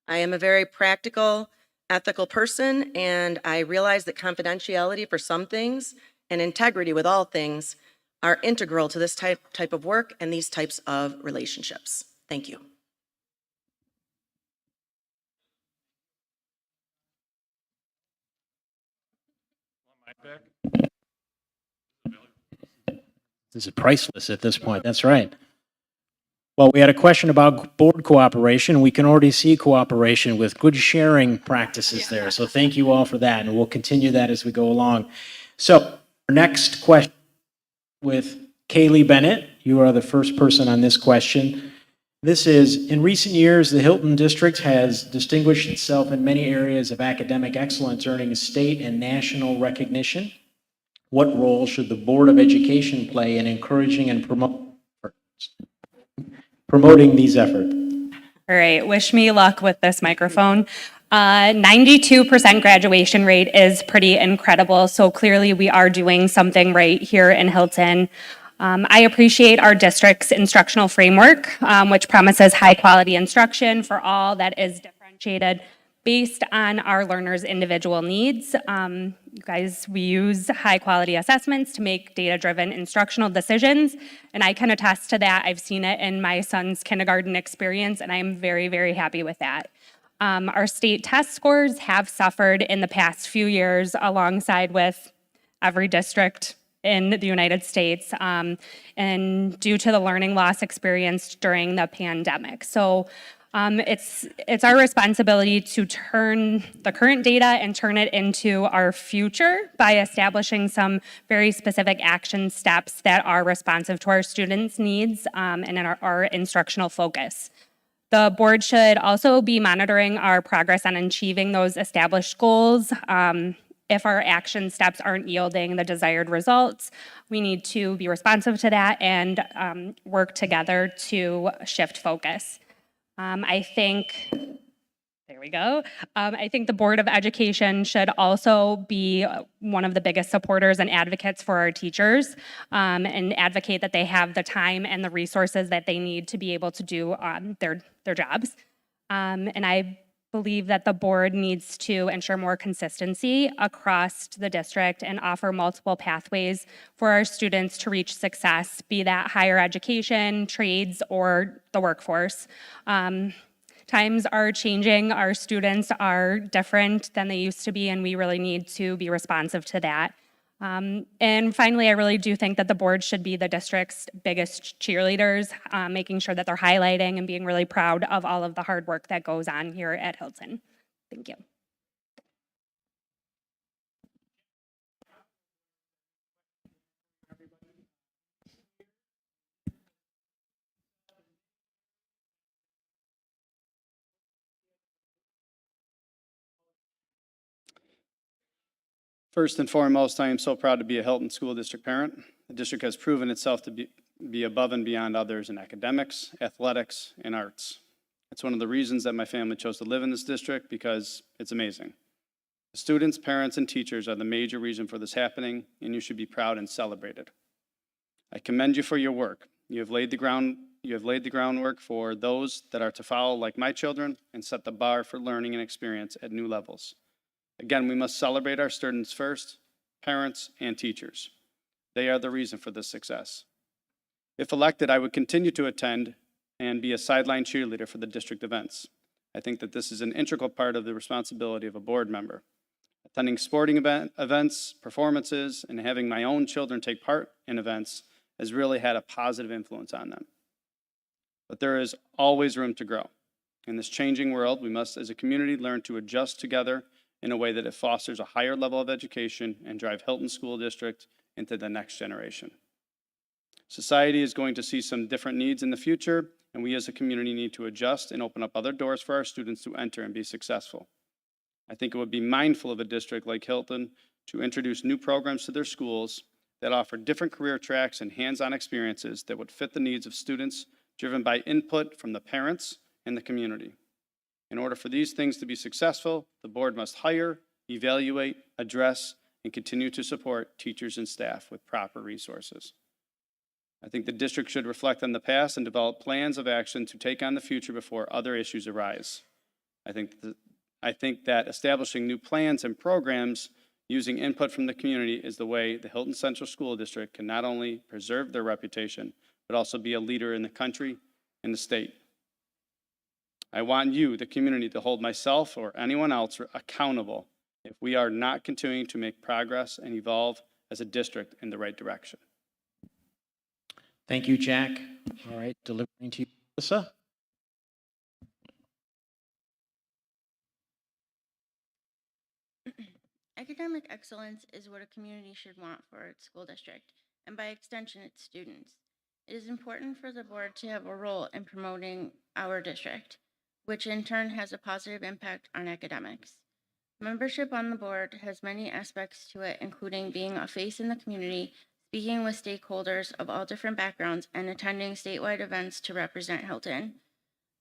Speaker 3: I am a very practical, ethical person, and I realize that confidentiality for some things and integrity with all things are integral to this type of work and these types of relationships. Thank you.
Speaker 2: Back?
Speaker 1: This is priceless at this point. That's right. Well, we had a question about board cooperation. We can already see cooperation with good sharing practices there. So thank you all for that, and we'll continue that as we go along. So our next question with Kaylee Bennett. You are the first person on this question. This is, in recent years, the Hilton District has distinguished itself in many areas of academic excellence, earning state and national recognition. What role should the Board of Education play in encouraging and promoting these efforts?
Speaker 5: All right, wish me luck with this microphone. 92% graduation rate is pretty incredible, so clearly we are doing something right here in Hilton. I appreciate our district's instructional framework, which promises high-quality instruction for all that is differentiated based on our learners' individual needs. You guys, we use high-quality assessments to make data-driven instructional decisions, and I can attest to that. I've seen it in my son's kindergarten experience, and I am very, very happy with that. Our state test scores have suffered in the past few years alongside with every district in the United States, and due to the learning loss experienced during the pandemic. So it's our responsibility to turn the current data and turn it into our future by establishing some very specific action steps that are responsive to our students' needs and our instructional focus. The board should also be monitoring our progress on achieving those established goals. If our action steps aren't yielding the desired results, we need to be responsive to that and work together to shift focus. I think the Board of Education should also be one of the biggest supporters and advocates for our teachers, and advocate that they have the time and the resources that they need to be able to do their jobs. And I believe that the board needs to ensure more consistency across the district and offer multiple pathways for our students to reach success, be that higher education, trades, or the workforce. Times are changing, our students are different than they used to be, and we really need to be responsive to that. And finally, I really do think that the board should be the district's biggest cheerleaders, making sure that they're highlighting and being really proud of all of the hard work that goes on here at Hilton. Thank you.
Speaker 6: First and foremost, I am so proud to be a Hilton School District parent. The district has proven itself to be above and beyond others in academics, athletics, and arts. It's one of the reasons that my family chose to live in this district, because it's amazing. The students, parents, and teachers are the major reason for this happening, and you should be proud and celebrated. I commend you for your work. You have laid the groundwork for those that are to follow, like my children, and set the bar for learning and experience at new levels. Again, we must celebrate our students first, parents, and teachers. They are the reason for this success. If elected, I would continue to attend and be a sideline cheerleader for the district events. I think that this is an integral part of the responsibility of a board member. Attending sporting events, performances, and having my own children take part in events has really had a positive influence on them. But there is always room to grow. In this changing world, we must, as a community, learn to adjust together in a way that it fosters a higher level of education and drive Hilton School District into the next generation. Society is going to see some different needs in the future, and we as a community need to adjust and open up other doors for our students to enter and be successful. I think it would be mindful of a district like Hilton to introduce new programs to their schools that offer different career tracks and hands-on experiences that would fit the needs of students, driven by input from the parents and the community. In order for these things to be successful, the board must hire, evaluate, address, and continue to support teachers and staff with proper resources. I think the district should reflect on the past and develop plans of action to take on the future before other issues arise. I think that establishing new plans and programs using input from the community is the way the Hilton Central School District can not only preserve their reputation, but also be a leader in the country and the state. I want you, the community, to hold myself or anyone else accountable if we are not continuing to make progress and evolve as a district in the right direction.
Speaker 1: Thank you, Jack. All right, delivering to you Alyssa?
Speaker 7: Academic excellence is what a community should want for its school district, and by extension, its students. It is important for the board to have a role in promoting our district, which in turn has a positive impact on academics. Membership on the board has many aspects to it, including being a face in the community, speaking with stakeholders of all different backgrounds, and attending statewide events to represent Hilton.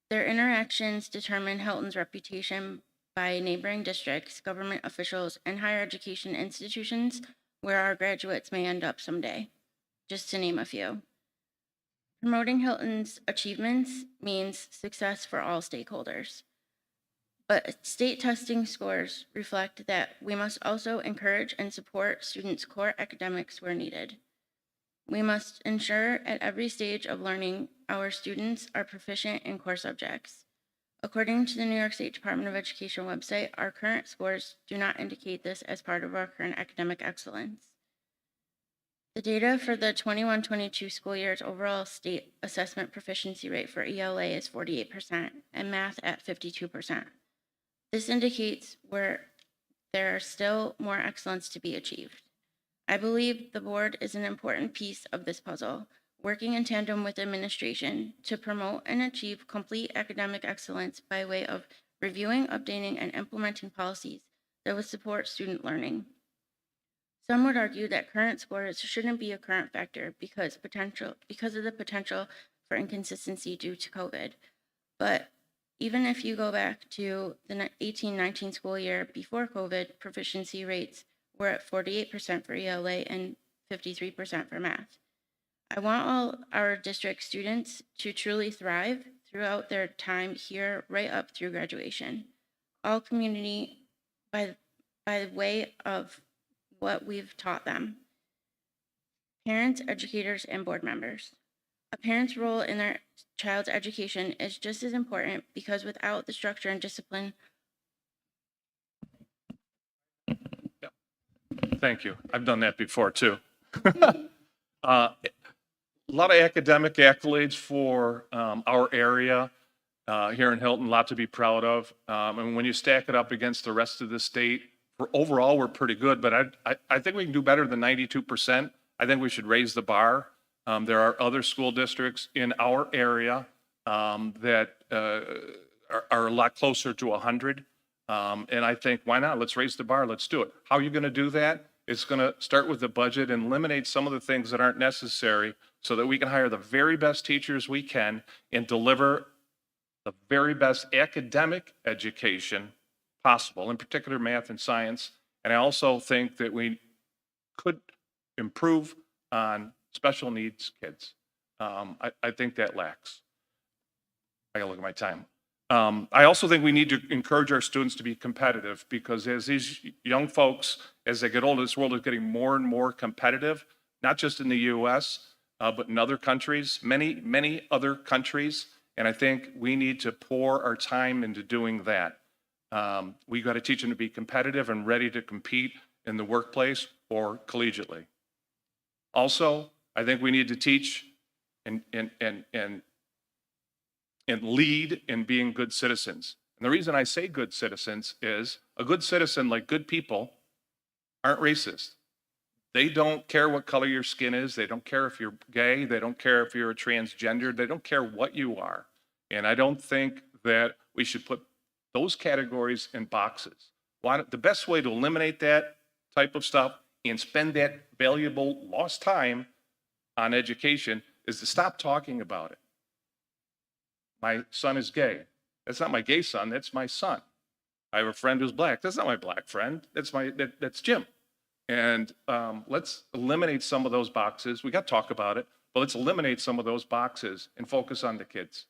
Speaker 7: Their interactions determine Hilton's reputation by neighboring districts, government officials, and higher education institutions where our graduates may end up someday, just to name a few. Promoting Hilton's achievements means success for all stakeholders. But state testing scores reflect that we must also encourage and support students' core academics where needed. We must ensure at every stage of learning our students are proficient in core subjects. According to the New York State Department of Education website, our current scores do not indicate this as part of our current academic excellence. The data for the 21-22 school year's overall state assessment proficiency rate for ELA is 48% and math at 52%. This indicates where there are still more excellence to be achieved. I believe the board is an important piece of this puzzle, working in tandem with administration to promote and achieve complete academic excellence by way of reviewing, updating, and implementing policies that would support student learning. Some would argue that current scores shouldn't be a current factor because of the potential for inconsistency due to COVID. But even if you go back to the 18-19 school year before COVID, proficiency rates were at 48% for ELA and 53% for math. I want all our district students to truly thrive throughout their time here, right up through graduation. All community by way of what we've taught them. Parents, educators, and board members. A parent's role in their child's education is just as important because without the structure and discipline.
Speaker 2: Thank you. I've done that before too. A lot of academic accolades for our area here in Hilton, a lot to be proud of. And when you stack it up against the rest of the state, overall, we're pretty good, but I think we can do better than 92%. I think we should raise the bar. There are other school districts in our area that are a lot closer to 100. And I think, why not? Let's raise the bar. Let's do it. How are you going to do that? It's going to start with the budget and eliminate some of the things that aren't necessary so that we can hire the very best teachers we can and deliver the very best academic education possible, in particular math and science. And I also think that we could improve on special needs kids. I think that lacks. I gotta look at my time. I also think we need to encourage our students to be competitive because as these young folks, as they get older, this world is getting more and more competitive, not just in the US, but in other countries, many other countries. And I think we need to pour our time into doing that. We got to teach them to be competitive and ready to compete in the workplace or collegiately. Also, I think we need to teach and lead in being good citizens. And the reason I say good citizens is a good citizen, like good people, aren't racist. They don't care what color your skin is. They don't care if you're gay. They don't care if you're a transgender. They don't care what you are. And I don't think that we should put those categories in boxes. The best way to eliminate that type of stuff and spend that valuable lost time on education is to stop talking about it. My son is gay. That's not my gay son, that's my son. I have a friend who's black. That's not my black friend. That's Jim. And let's eliminate some of those boxes. We got to talk about it, but let's eliminate some of those boxes and focus on the kids.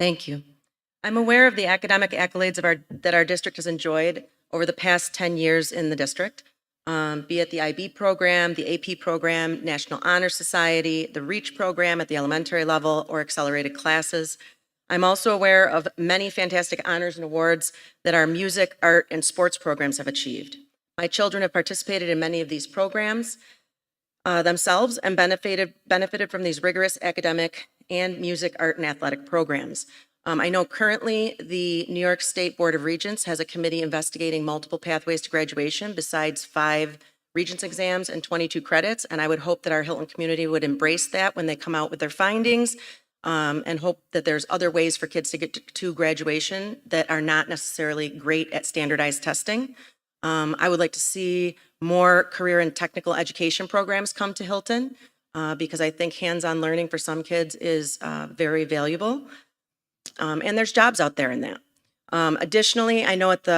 Speaker 3: Thank you. I'm aware of the academic accolades that our district has enjoyed over the past 10 years in the district, be it the IB program, the AP program, National Honor Society, the REACH program at the elementary level, or accelerated classes. I'm also aware of many fantastic honors and awards that our music, art, and sports programs have achieved. My children have participated in many of these programs themselves and benefited from these rigorous academic and music, art, and athletic programs. I know currently the New York State Board of Regents has a committee investigating multiple pathways to graduation besides 5 Regents exams and 22 credits, and I would hope that our Hilton community would embrace that when they come out with their findings, and hope that there's other ways for kids to get to graduation that are not necessarily great at standardized testing. I would like to see more career and technical education programs come to Hilton because I think hands-on learning for some kids is very valuable. And there's jobs out there in that. Additionally, I know at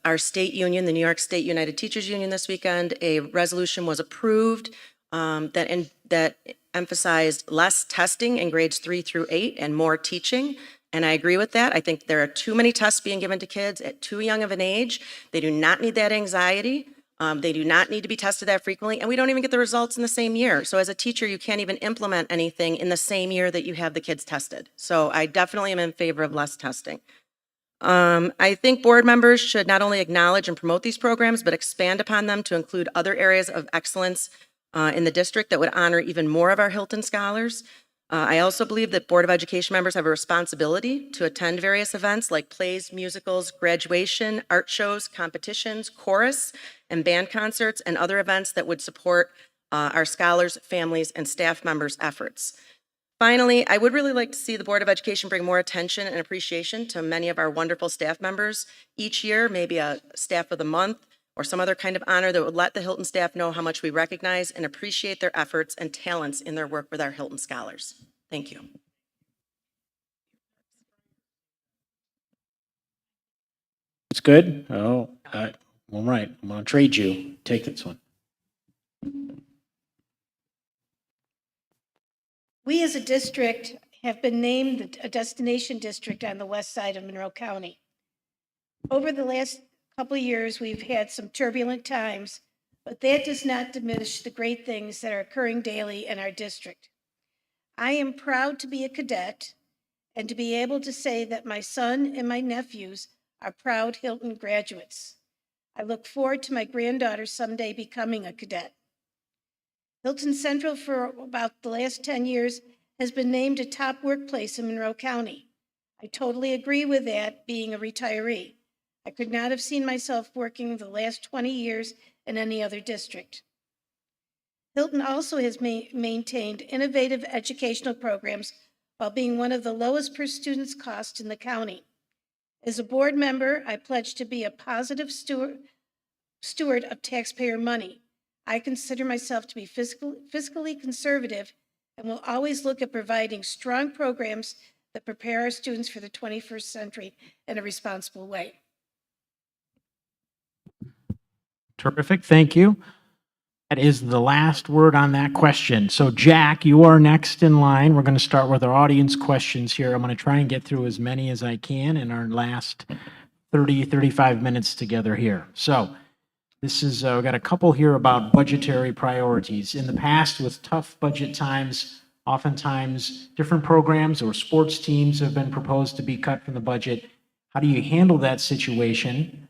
Speaker 3: our state union, the New York State United Teachers Union this weekend, a resolution was approved that emphasized less testing in grades 3 through 8 and more teaching. And I agree with that. I think there are too many tests being given to kids at too young of an age. They do not need that anxiety. They do not need to be tested that frequently, and we don't even get the results in the same year. So as a teacher, you can't even implement anything in the same year that you have the kids tested. So I definitely am in favor of less testing. I think board members should not only acknowledge and promote these programs, but expand upon them to include other areas of excellence in the district that would honor even more of our Hilton scholars. I also believe that Board of Education members have a responsibility to attend various events like plays, musicals, graduation, art shows, competitions, chorus, and band concerts, and other events that would support our scholars, families, and staff members' efforts. Finally, I would really like to see the Board of Education bring more attention and appreciation to many of our wonderful staff members each year, maybe a Staff of the Month or some other kind of honor that would let the Hilton staff know how much we recognize and appreciate their efforts and talents in their work with our Hilton scholars. Thank you.
Speaker 1: It's good? Oh, all right. I'm going to trade you. Take this one.
Speaker 4: We as a district have been named a destination district on the west side of Monroe County. Over the last couple of years, we've had some turbulent times, but that does not diminish the great things that are occurring daily in our district. I am proud to be a cadet and to be able to say that my son and my nephews are proud Hilton graduates. I look forward to my granddaughter someday becoming a cadet. Hilton Central for about the last 10 years has been named a top workplace in Monroe County. I totally agree with that, being a retiree. I could not have seen myself working the last 20 years in any other district. Hilton also has maintained innovative educational programs while being one of the lowest per student's cost in the county. As a board member, I pledge to be a positive steward of taxpayer money. I consider myself to be fiscally conservative and will always look at providing strong programs that prepare our students for the 21st century in a responsible way.
Speaker 1: Terrific. Thank you. That is the last word on that question. So Jack, you are next in line. We're going to start with our audience questions here. I'm going to try and get through as many as I can in our last 35 minutes together here. So this is, we've got a couple here about budgetary priorities. In the past, with tough budget times, oftentimes different programs or sports teams have been proposed to be cut from the budget. How do you handle that situation?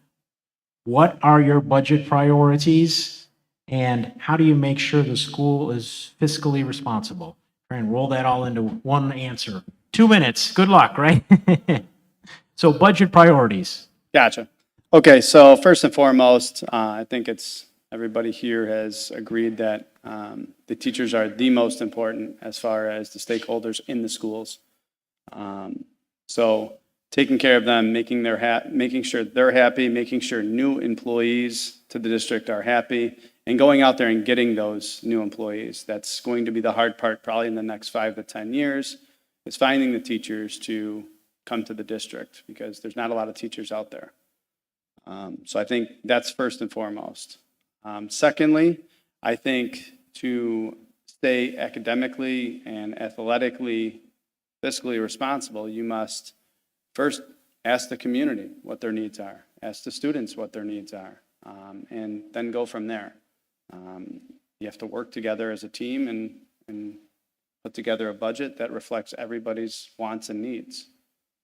Speaker 1: What are your budget priorities? And how do you make sure the school is fiscally responsible? Try and roll that all into one answer. 2 minutes. Good luck, right? So budget priorities.
Speaker 6: Gotcha. Okay, so first and foremost, I think everybody here has agreed that the teachers are the most important as far as the stakeholders in the schools. So taking care of them, making sure they're happy, making sure new employees to the district are happy, and going out there and getting those new employees. That's going to be the hard part probably in the next 5 to 10 years, is finding the teachers to come to the district because there's not a lot of teachers out there. So I think that's first and foremost. Secondly, I think to stay academically and athletically, fiscally responsible, you must first ask the community what their needs are, ask the students what their needs are, and then go from there. You have to work together as a team and put together a budget that reflects everybody's wants and needs,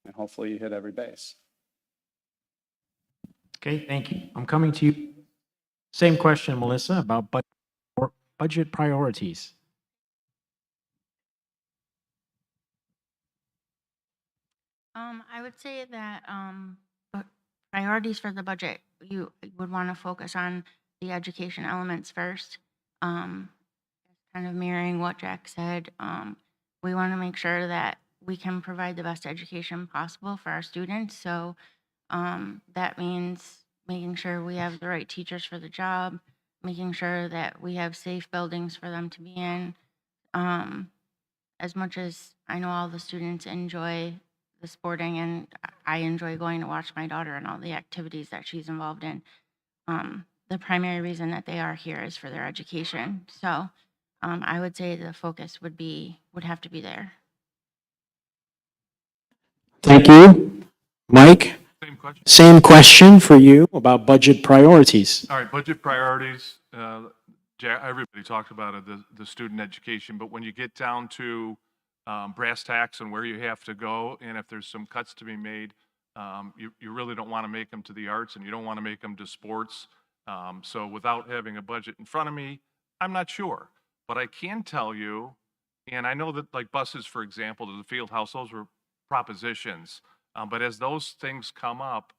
Speaker 6: and hopefully you hit every base.
Speaker 1: Okay, thank you. I'm coming to you. Same question, Melissa, about budget priorities.
Speaker 7: I would say that priorities for the budget, you would want to focus on the education elements first. Um, Kind of mirroring what Jack said, we want to make sure that we can provide the best education possible for our students. So that means making sure we have the right teachers for the job, making sure that we have safe buildings for them to be in. As much as I know all the students enjoy the sporting, and I enjoy going to watch my daughter and all the activities that she's involved in, the primary reason that they are here is for their education. So I would say the focus would have to be there.
Speaker 1: Thank you. Mike,
Speaker 2: Same question.
Speaker 1: same question for you about budget priorities.
Speaker 2: All right, budget priorities. Everybody talked about it, the student education, but when you get down to brass tacks and where you have to go, and if there's some cuts to be made, you really don't want to make them to the arts, and you don't want to make them to sports. So without having a budget in front of me, I'm not sure. But I can tell you, and I know that like buses, for example, to the field house, those were propositions. But as those things come up,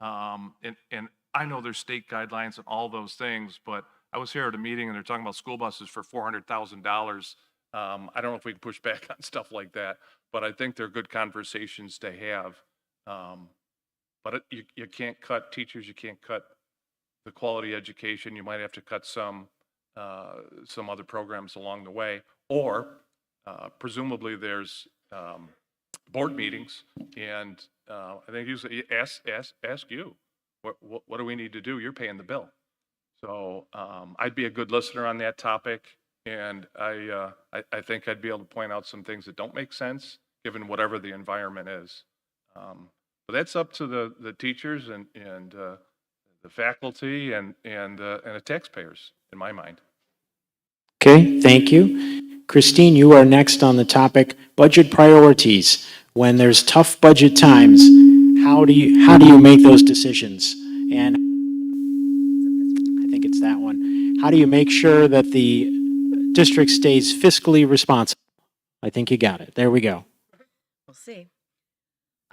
Speaker 2: and I know there's state guidelines and all those things, but I was here at a meeting and they're talking about school buses for $400,000. I don't know if we can push back on stuff like that, but I think they're good conversations to have. But you can't cut teachers, you can't cut the quality education. You might have to cut some other programs along the way, or presumably there's board meetings, and I think you say, ask you, what do we need to do? You're paying the bill. So I'd be a good listener on that topic, and I think I'd be able to point out some things that don't make sense, given whatever the environment is. But that's up to the teachers and the faculty and the taxpayers, in my mind.
Speaker 1: Okay, thank you. Christine, you are next on the topic, budget priorities. When there's tough budget times, how do you make those decisions? And I think it's that one. How do you make sure that the district stays fiscally responsible? I think you got it. There we go.
Speaker 3: We'll see.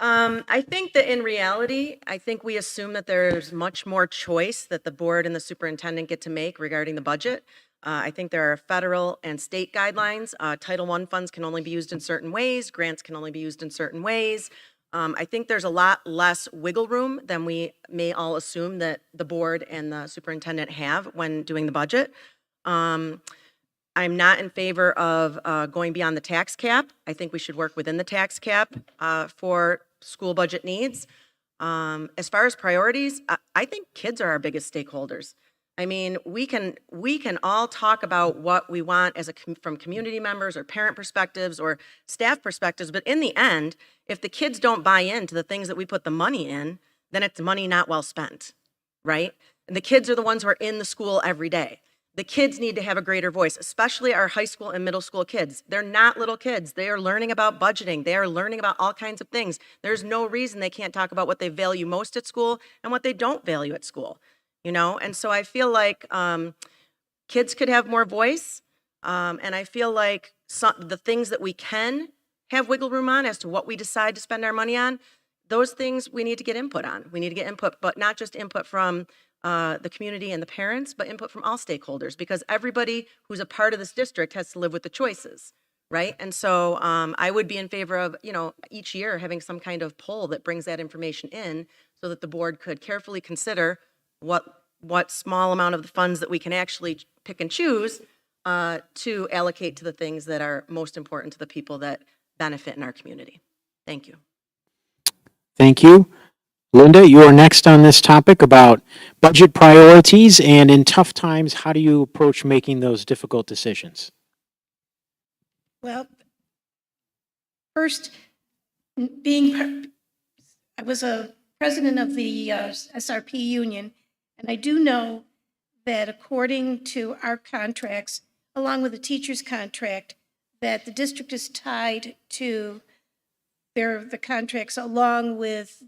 Speaker 3: I think that in reality, I think we assume that there's much more choice that the board and the superintendent get to make regarding the budget. I think there are federal and state guidelines. Title I funds can only be used in certain ways. Grants can only be used in certain ways. I think there's a lot less wiggle room than we may all assume that the board and the superintendent have when doing the budget. I'm not in favor of going beyond the tax cap. I think we should work within the tax cap for school budget needs. As far as priorities, I think kids are our biggest stakeholders. I mean, we can all talk about what we want from community members or parent perspectives or staff perspectives, but in the end, if the kids don't buy into the things that we put the money in, then it's money not well spent, right? And the kids are the ones who are in the school every day. The kids need to have a greater voice, especially our high school and middle school kids. They're not little kids. They are learning about budgeting. They are learning about all kinds of things. There's no reason they can't talk about what they value most at school and what they don't value at school, you know? And so I feel like kids could have more voice, and I feel like the things that we can have wiggle room on as to what we decide to spend our money on, those things we need to get input on. We need to get input, but not just input from the community and the parents, but input from all stakeholders, because everybody who's a part of this district has to live with the choices, right? And so I would be in favor of, you know, each year having some kind of poll that brings that information in so that the board could carefully consider what small amount of the funds that we can actually pick and choose to allocate to the things that are most important to the people that benefit in our community. Thank you.
Speaker 1: Thank you. Linda, you are next on this topic about budget priorities, and in tough times, how do you approach making those difficult decisions?
Speaker 4: Well, first, I was a president of the SRP union, and I do know that according to our contracts, along with the teacher's contract, that the district is tied to the contracts along with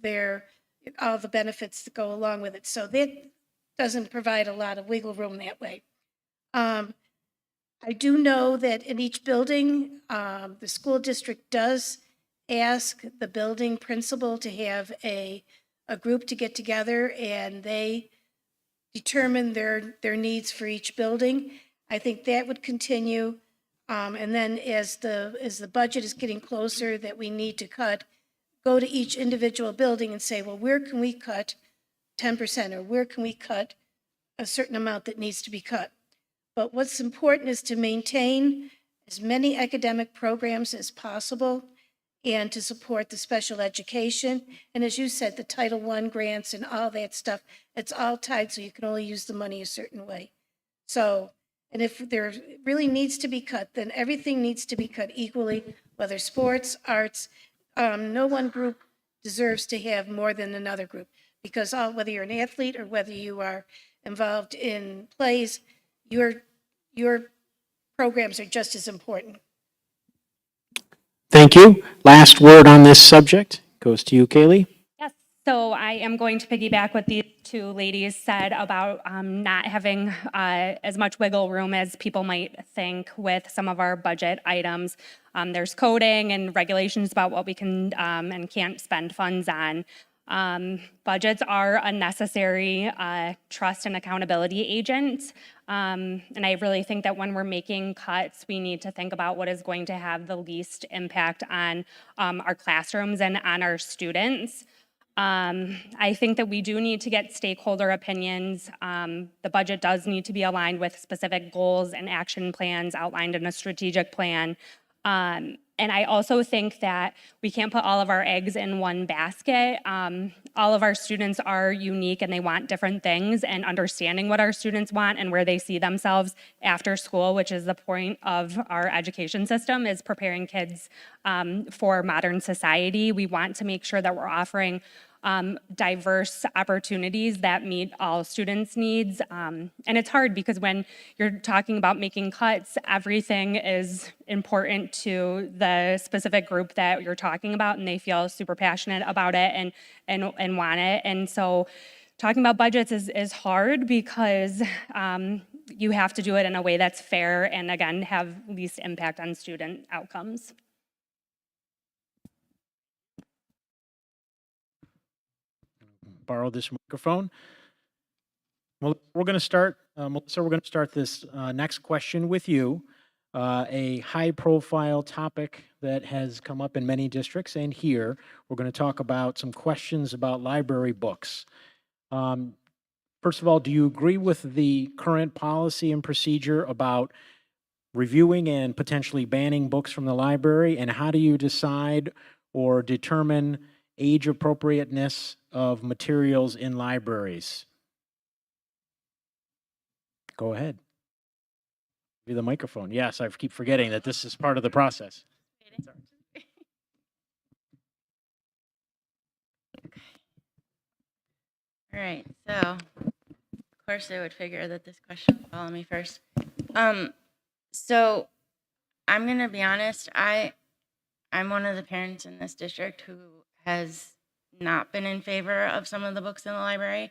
Speaker 4: all the benefits that go along with it. So that doesn't provide a lot of wiggle room that way. I do know that in each building, the school district does ask the building principal to have a group to get together, and they determine their needs for each building. I think that would continue. And then as the budget is getting closer that we need to cut, go to each individual building and say, well, where can we cut 10%, or where can we cut a certain amount that needs to be cut? But what's important is to maintain as many academic programs as possible and to support the special education. And as you said, the Title I grants and all that stuff, it's all tied, so you can only use the money a certain way. So, and if there really needs to be cut, then everything needs to be cut equally, whether sports, arts. No one group deserves to have more than another group, because whether you're an athlete or whether you are involved in plays, your programs are just as important.
Speaker 1: Thank you. Last word on this subject goes to you, Kaylee.
Speaker 5: Yes, so I am going to piggyback what these two ladies said about not having as much wiggle room as people might think with some of our budget items. There's coding and regulations about what we can and can't spend funds on. Budgets are a necessary trust and accountability agent. And I really think that when we're making cuts, we need to think about what is going to have the least impact on our classrooms and on our students. I think that we do need to get stakeholder opinions. The budget does need to be aligned with specific goals and action plans outlined in a strategic plan. And I also think that we can't put all of our eggs in one basket. All of our students are unique and they want different things, and understanding what our students want and where they see themselves after school, which is the point of our education system, is preparing kids for modern society. We want to make sure that we're offering diverse opportunities that meet all students' needs. And it's hard because when you're talking about making cuts, everything is important to the specific group that you're talking about, and they feel super passionate about it and want it. And so talking about budgets is hard because you have to do it in a way that's fair and, again, have least impact on student outcomes.
Speaker 1: Borrow this microphone. Well, we're going to start, Melissa, we're going to start this next question with you. A high-profile topic that has come up in many districts and here. We're going to talk about some questions about library books. First of all, do you agree with the current policy and procedure about reviewing and potentially banning books from the library? And how do you decide or determine age appropriateness of materials in libraries? Go ahead. Give you the microphone. Yes, I keep forgetting that this is part of the process.
Speaker 7: All right, so of course I would figure that this question would follow me first. So I'm gonna be honest, I'm one of the parents in this district who has not been in favor of some of the books in the library.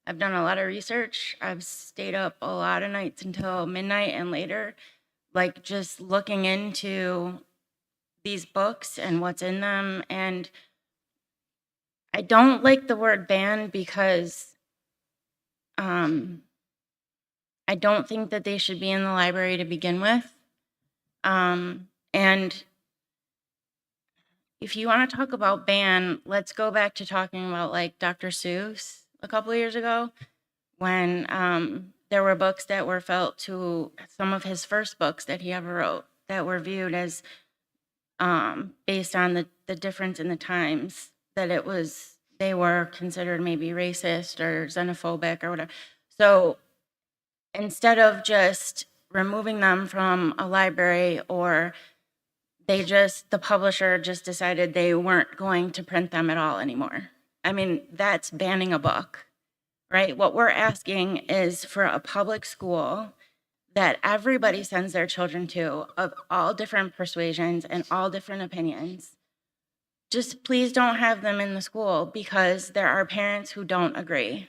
Speaker 7: I've done a lot of research. I've stayed up a lot of nights until midnight and later, like just looking into these books and what's in them. And I don't like the word ban because I don't think that they should be in the library to begin with. And if you want to talk about ban, let's go back to talking about like Dr. Seuss a couple of years ago when there were books that were felt to some of his first books that he ever wrote that were viewed as based on the difference in the times that they were considered maybe racist or xenophobic or whatever. So instead of just removing them from a library, or the publisher just decided they weren't going to print them at all anymore. I mean, that's banning a book, right? What we're asking is for a public school that everybody sends their children to, of all different persuasions and all different opinions. Just please don't have them in the school because there are parents who don't agree.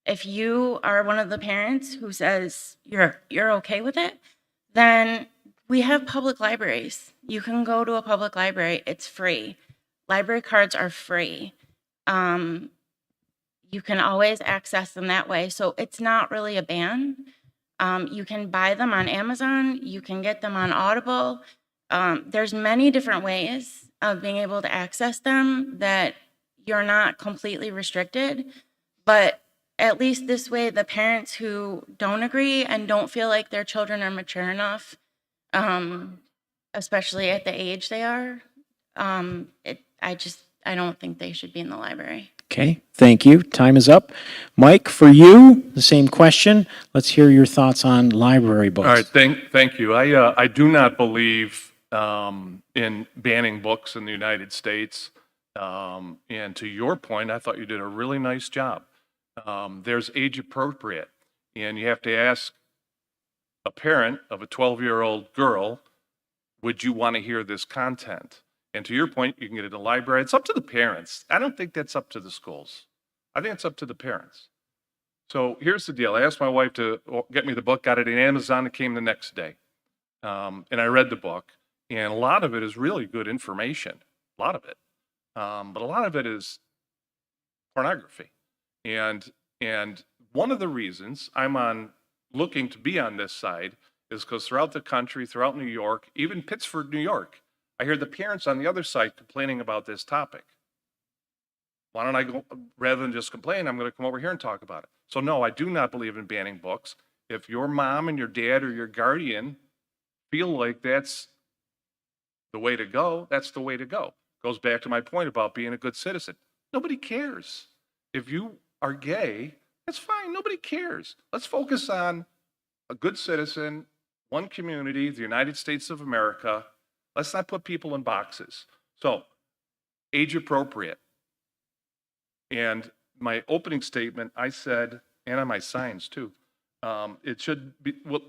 Speaker 7: If you are one of the parents who says you're okay with it, then we have public libraries. You can go to a public library. It's free. Library cards are free. You can always access them that way. So it's not really a ban. You can buy them on Amazon. You can get them on Audible. There's many different ways of being able to access them that you're not completely restricted. But at least this way, the parents who don't agree and don't feel like their children are mature enough, especially at the age they are, I don't think they should be in the library.
Speaker 1: Okay, thank you. Time is up. Mike, for you, the same question. Let's hear your thoughts on library books.
Speaker 2: All right, thank you. I do not believe in banning books in the United States. And to your point, I thought you did a really nice job. There's age appropriate, and you have to ask a parent of a 12-year-old girl, would you want to hear this content? And to your point, you can get it in the library. It's up to the parents. I don't think that's up to the schools. I think it's up to the parents. So here's the deal. I asked my wife to get me the book, got it on Amazon. It came the next day. And I read the book, and a lot of it is really good information, a lot of it. But a lot of it is pornography. And one of the reasons I'm looking to be on this side is because throughout the country, throughout New York, even Pittsburgh, New York, I hear the parents on the other side complaining about this topic. Why don't I go, rather than just complain, I'm going to come over here and talk about it. So no, I do not believe in banning books. If your mom and your dad or your guardian feel like that's the way to go, that's the way to go. Goes back to my point about being a good citizen. Nobody cares. If you are gay, that's fine. Nobody cares. Let's focus on a good citizen, one community, the United States of America. Let's not put people in boxes. So, age appropriate. And my opening statement, I said, and on my signs too, it should be, well,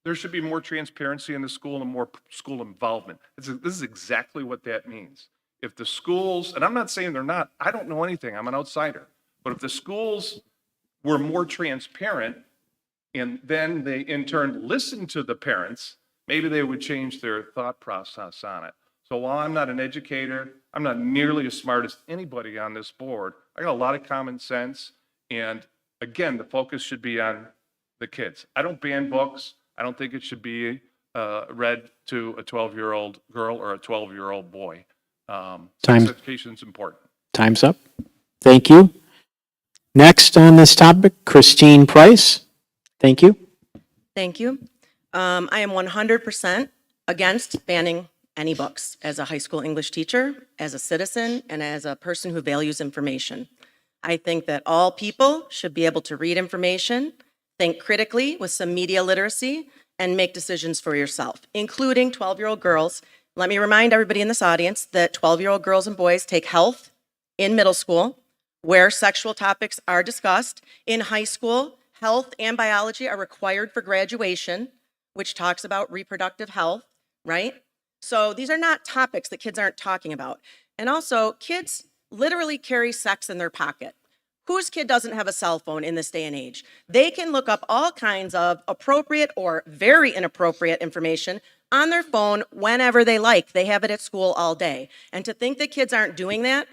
Speaker 2: there should be more transparency in the school and more school involvement. This is exactly what that means. If the schools, and I'm not saying they're not, I don't know anything, I'm an outsider, but if the schools were more transparent and then they in turn listened to the parents, maybe they would change their thought process on it. So while I'm not an educator, I'm not nearly as smart as anybody on this board. I got a lot of common sense. And again, the focus should be on the kids. I don't ban books. I don't think it should be read to a 12-year-old girl or a 12-year-old boy. Sex education is important.
Speaker 1: Time's up. Thank you. Next on this topic, Christine Price. Thank you.
Speaker 3: Thank you. I am 100% against banning any books as a high school English teacher, as a citizen, and as a person who values information. I think that all people should be able to read information, think critically with some media literacy, and make decisions for yourself, including 12-year-old girls. Let me remind everybody in this audience that 12-year-old girls and boys take health in middle school, where sexual topics are discussed. In high school, health and biology are required for graduation, which talks about reproductive health, right? So these are not topics that kids aren't talking about. And also, kids literally carry sex in their pocket. Whose kid doesn't have a cell phone in this day and age? They can look up all kinds of appropriate or very inappropriate information on their phone whenever they like. They have it at school all day. And to think that kids aren't doing that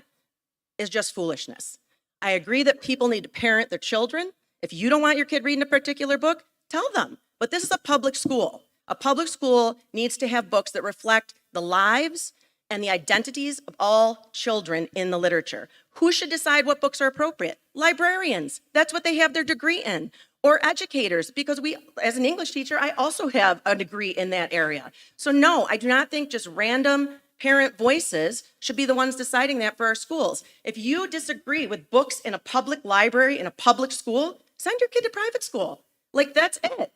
Speaker 3: is just foolishness. I agree that people need to parent their children. If you don't want your kid reading a particular book, tell them. But this is a public school. A public school needs to have books that reflect the lives and the identities of all children in the literature. Who should decide what books are appropriate? Librarians. That's what they have their degree in. Or educators, because as an English teacher, I also have a degree in that area. So no, I do not think just random parent voices should be the ones deciding that for our schools. If you disagree with books in a public library, in a public school, send your kid to private school. Like, that's it.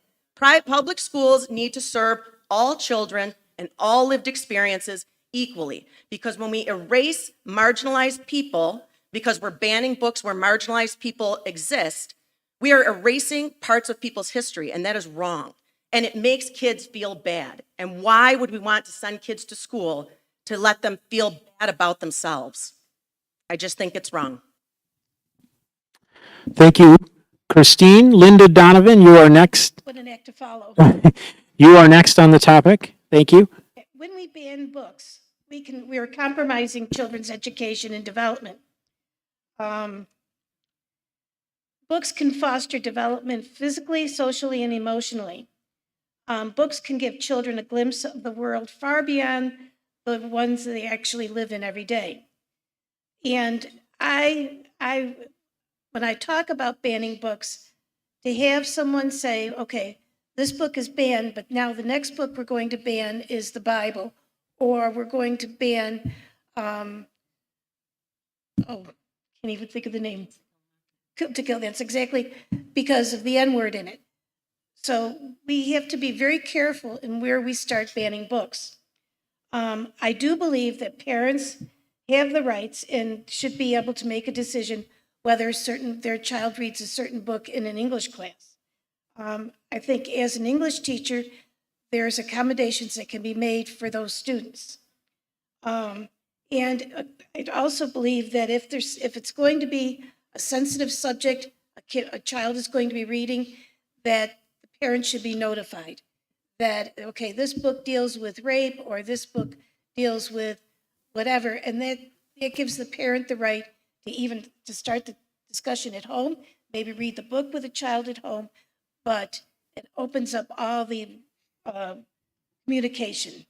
Speaker 3: Public schools need to serve all children and all lived experiences equally. Because when we erase marginalized people, because we're banning books where marginalized people exist, we are erasing parts of people's history, and that is wrong. And it makes kids feel bad. And why would we want to send kids to school to let them feel bad about themselves? I just think it's wrong.
Speaker 1: Thank you. Christine, Linda Donovan, you are next.
Speaker 4: What an act to follow.
Speaker 1: You are next on the topic. Thank you.
Speaker 4: When we ban books, we are compromising children's education and development. Books can foster development physically, socially, and emotionally. Books can give children a glimpse of the world far beyond the ones that they actually live in every day. And when I talk about banning books, to have someone say, okay, this book is banned, but now the next book we're going to ban is the Bible, or we're going to ban, can't even think of the name. To kill, that's exactly because of the N-word in it. So we have to be very careful in where we start banning books. I do believe that parents have the rights and should be able to make a decision whether their child reads a certain book in an English class. I think as an English teacher, there's accommodations that can be made for those students. And I also believe that if it's going to be a sensitive subject, a child is going to be reading, that the parents should be notified that, okay, this book deals with rape or this book deals with whatever, and that it gives the parent the right to start the discussion at home, maybe read the book with a child at home, but it opens up all the communication.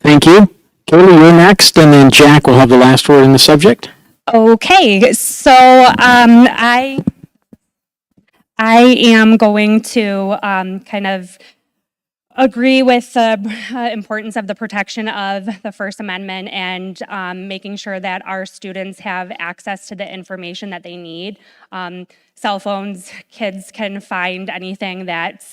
Speaker 1: Thank you. Kaylee, you're next, and then Jack will have the last word in the subject.
Speaker 8: Okay, so I am going to kind of agree with the importance of the protection of the First Amendment and making sure that our students have access to the information that they need. Cell phones, kids can find anything that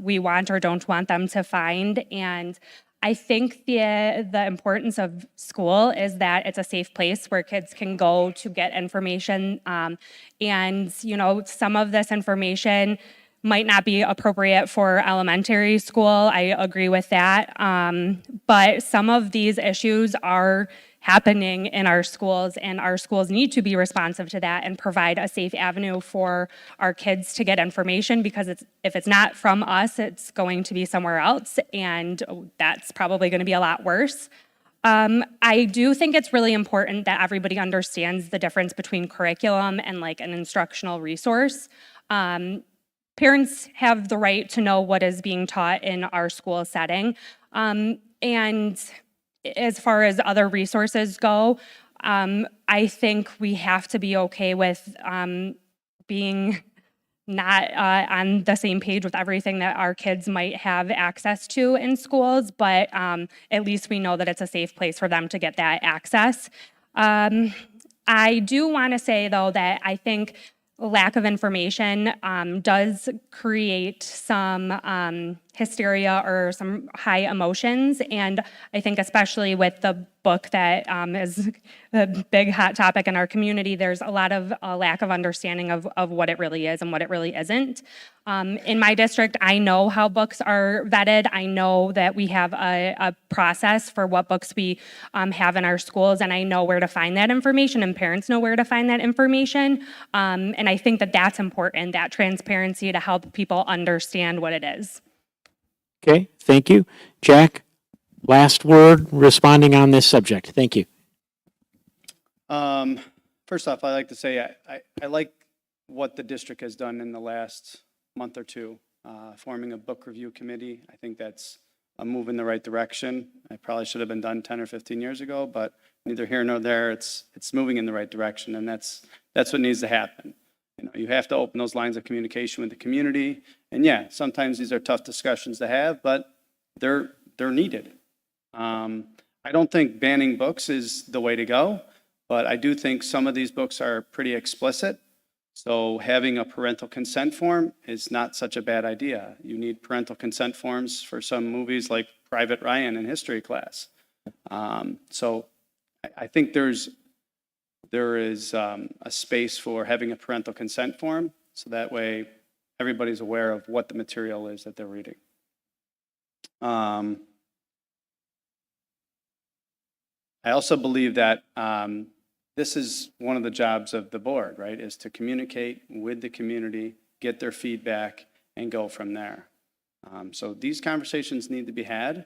Speaker 8: we want or don't want them to find, and I think the importance of school is that it's a safe place where kids can go to get information, and some of this information might not be appropriate for elementary school. I agree with that, but some of these issues are happening in our schools, and our schools need to be responsive to that and provide a safe avenue for our kids to get information, because if it's not from us, it's going to be somewhere else, and that's probably going to be a lot worse. I do think it's really important that everybody understands the difference between curriculum and like an instructional resource. Parents have the right to know what is being taught in our school setting. And as far as other resources go, I think we have to be okay with being not on the same page with everything that our kids might have access to in schools, but at least we know that it's a safe place for them to get that access. I do want to say, though, that I think lack of information does create some hysteria or some high emotions, and I think especially with the book that is a big hot topic in our community, there's a lot of lack of understanding of what it really is and what it really isn't. In my district, I know how books are vetted. I know that we have a process for what books we have in our schools, and I know where to find that information, and parents know where to find that information. And I think that that's important, that transparency, to help people understand what it is.
Speaker 1: Okay, thank you. Jack, last word responding on this subject. Thank you.
Speaker 6: First off, I'd like to say I like what the district has done in the last month or two, forming a book review committee. I think that's a move in the right direction. It probably should have been done 10 or 15 years ago, but neither here nor there. It's moving in the right direction, and that's what needs to happen. You have to open those lines of communication with the community, and yeah, sometimes these are tough discussions to have, but they're needed. I don't think banning books is the way to go, but I do think some of these books are pretty explicit. So having a parental consent form is not such a bad idea. You need parental consent forms for some movies like Private Ryan in history class. So I think there is a space for having a parental consent form, so that way everybody's aware of what the material is that they're reading. I also believe that this is one of the jobs of the board, right, is to communicate with the community, get their feedback, and go from there. So these conversations need to be had,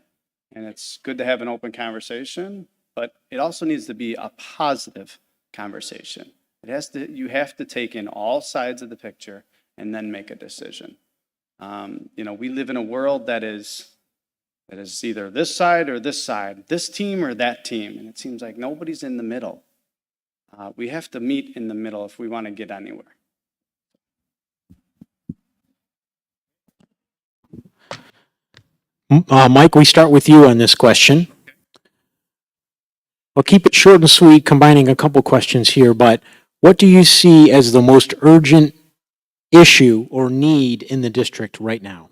Speaker 6: and it's good to have an open conversation, but it also needs to be a positive conversation. You have to take in all sides of the picture and then make a decision. We live in a world that is either this side or this side, this team or that team, and it seems like nobody's in the middle. We have to meet in the middle if we want to get anywhere.
Speaker 1: Mike, we start with you on this question. I'll keep it short and sweet, combining a couple questions here, but what do you see as the most urgent issue or need in the district right now?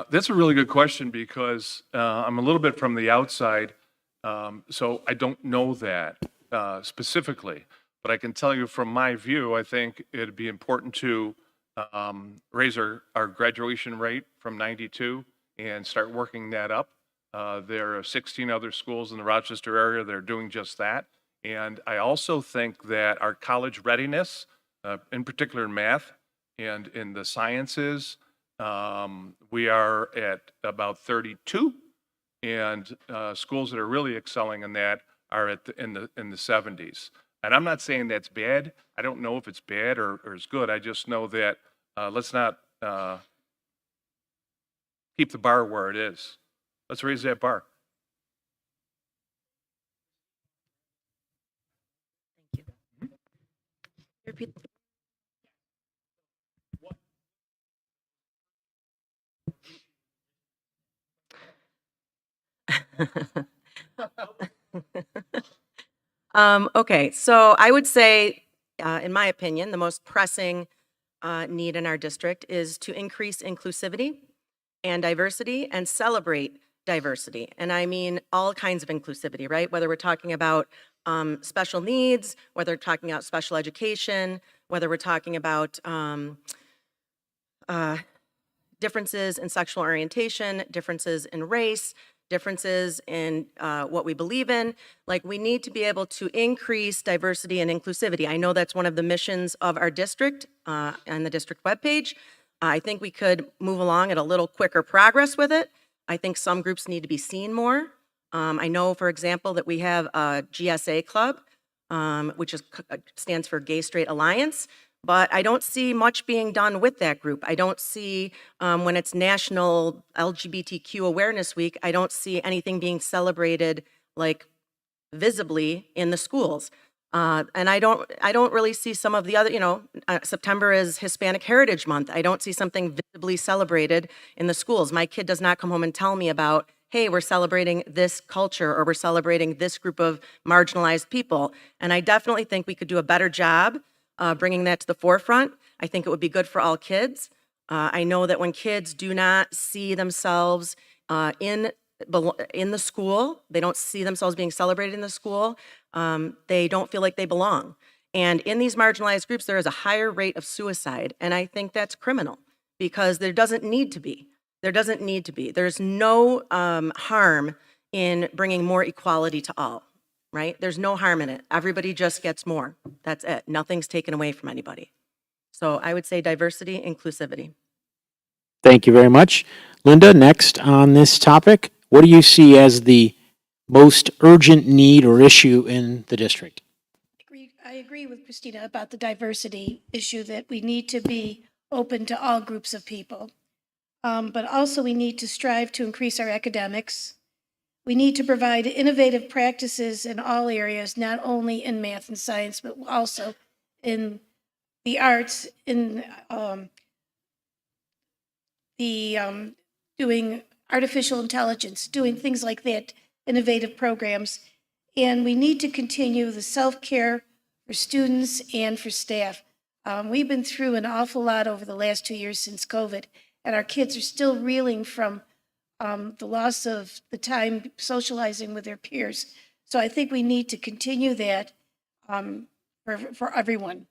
Speaker 2: That's a really good question because I'm a little bit from the outside, so I don't know that specifically. But I can tell you from my view, I think it'd be important to raise our graduation rate from 92 and start working that up. There are 16 other schools in the Rochester area that are doing just that. And I also think that our college readiness, in particular in math and in the sciences, we are at about 32, and schools that are really excelling in that are in the 70s. And I'm not saying that's bad. I don't know if it's bad or it's good. I just know that let's not keep the bar where it is. Let's raise that bar.
Speaker 3: Thank you. Repeat. Okay, so I would say, in my opinion, the most pressing need in our district is to increase inclusivity and diversity and celebrate diversity. And I mean all kinds of inclusivity, right? Whether we're talking about special needs, whether we're talking about special education, whether we're talking about differences in sexual orientation, differences in race, differences in what we believe in. Like, we need to be able to increase diversity and inclusivity. I know that's one of the missions of our district on the district webpage. I think we could move along at a little quicker progress with it. I think some groups need to be seen more. I know, for example, that we have a GSA club, which stands for Gay Straight Alliance, but I don't see much being done with that group. I don't see, when it's National LGBTQ Awareness Week, I don't see anything being celebrated like visibly in the schools. And I don't really see some of the other, September is Hispanic Heritage Month. I don't see something visibly celebrated in the schools. My kid does not come home and tell me about, hey, we're celebrating this culture or we're celebrating this group of marginalized people. And I definitely think we could do a better job bringing that to the forefront. I think it would be good for all kids. I know that when kids do not see themselves in the school, they don't see themselves being celebrated in the school, they don't feel like they belong. And in these marginalized groups, there is a higher rate of suicide. And I think that's criminal because there doesn't need to be. There doesn't need to be. There's no harm in bringing more equality to all, right? There's no harm in it. Everybody just gets more. That's it. Nothing's taken away from anybody. So I would say diversity, inclusivity.
Speaker 1: Thank you very much. Linda, next on this topic, what do you see as the most urgent need or issue in the district?
Speaker 4: I agree with Christina about the diversity issue, that we need to be open to all groups of people. But also we need to strive to increase our academics. We need to provide innovative practices in all areas, not only in math and science, but also in the arts, in doing artificial intelligence, doing things like that, innovative programs. And we need to continue the self-care for students and for staff. We've been through an awful lot over the last 2 years since COVID, and our kids are still reeling from the loss of the time socializing with their peers. So I think we need to continue that for everyone.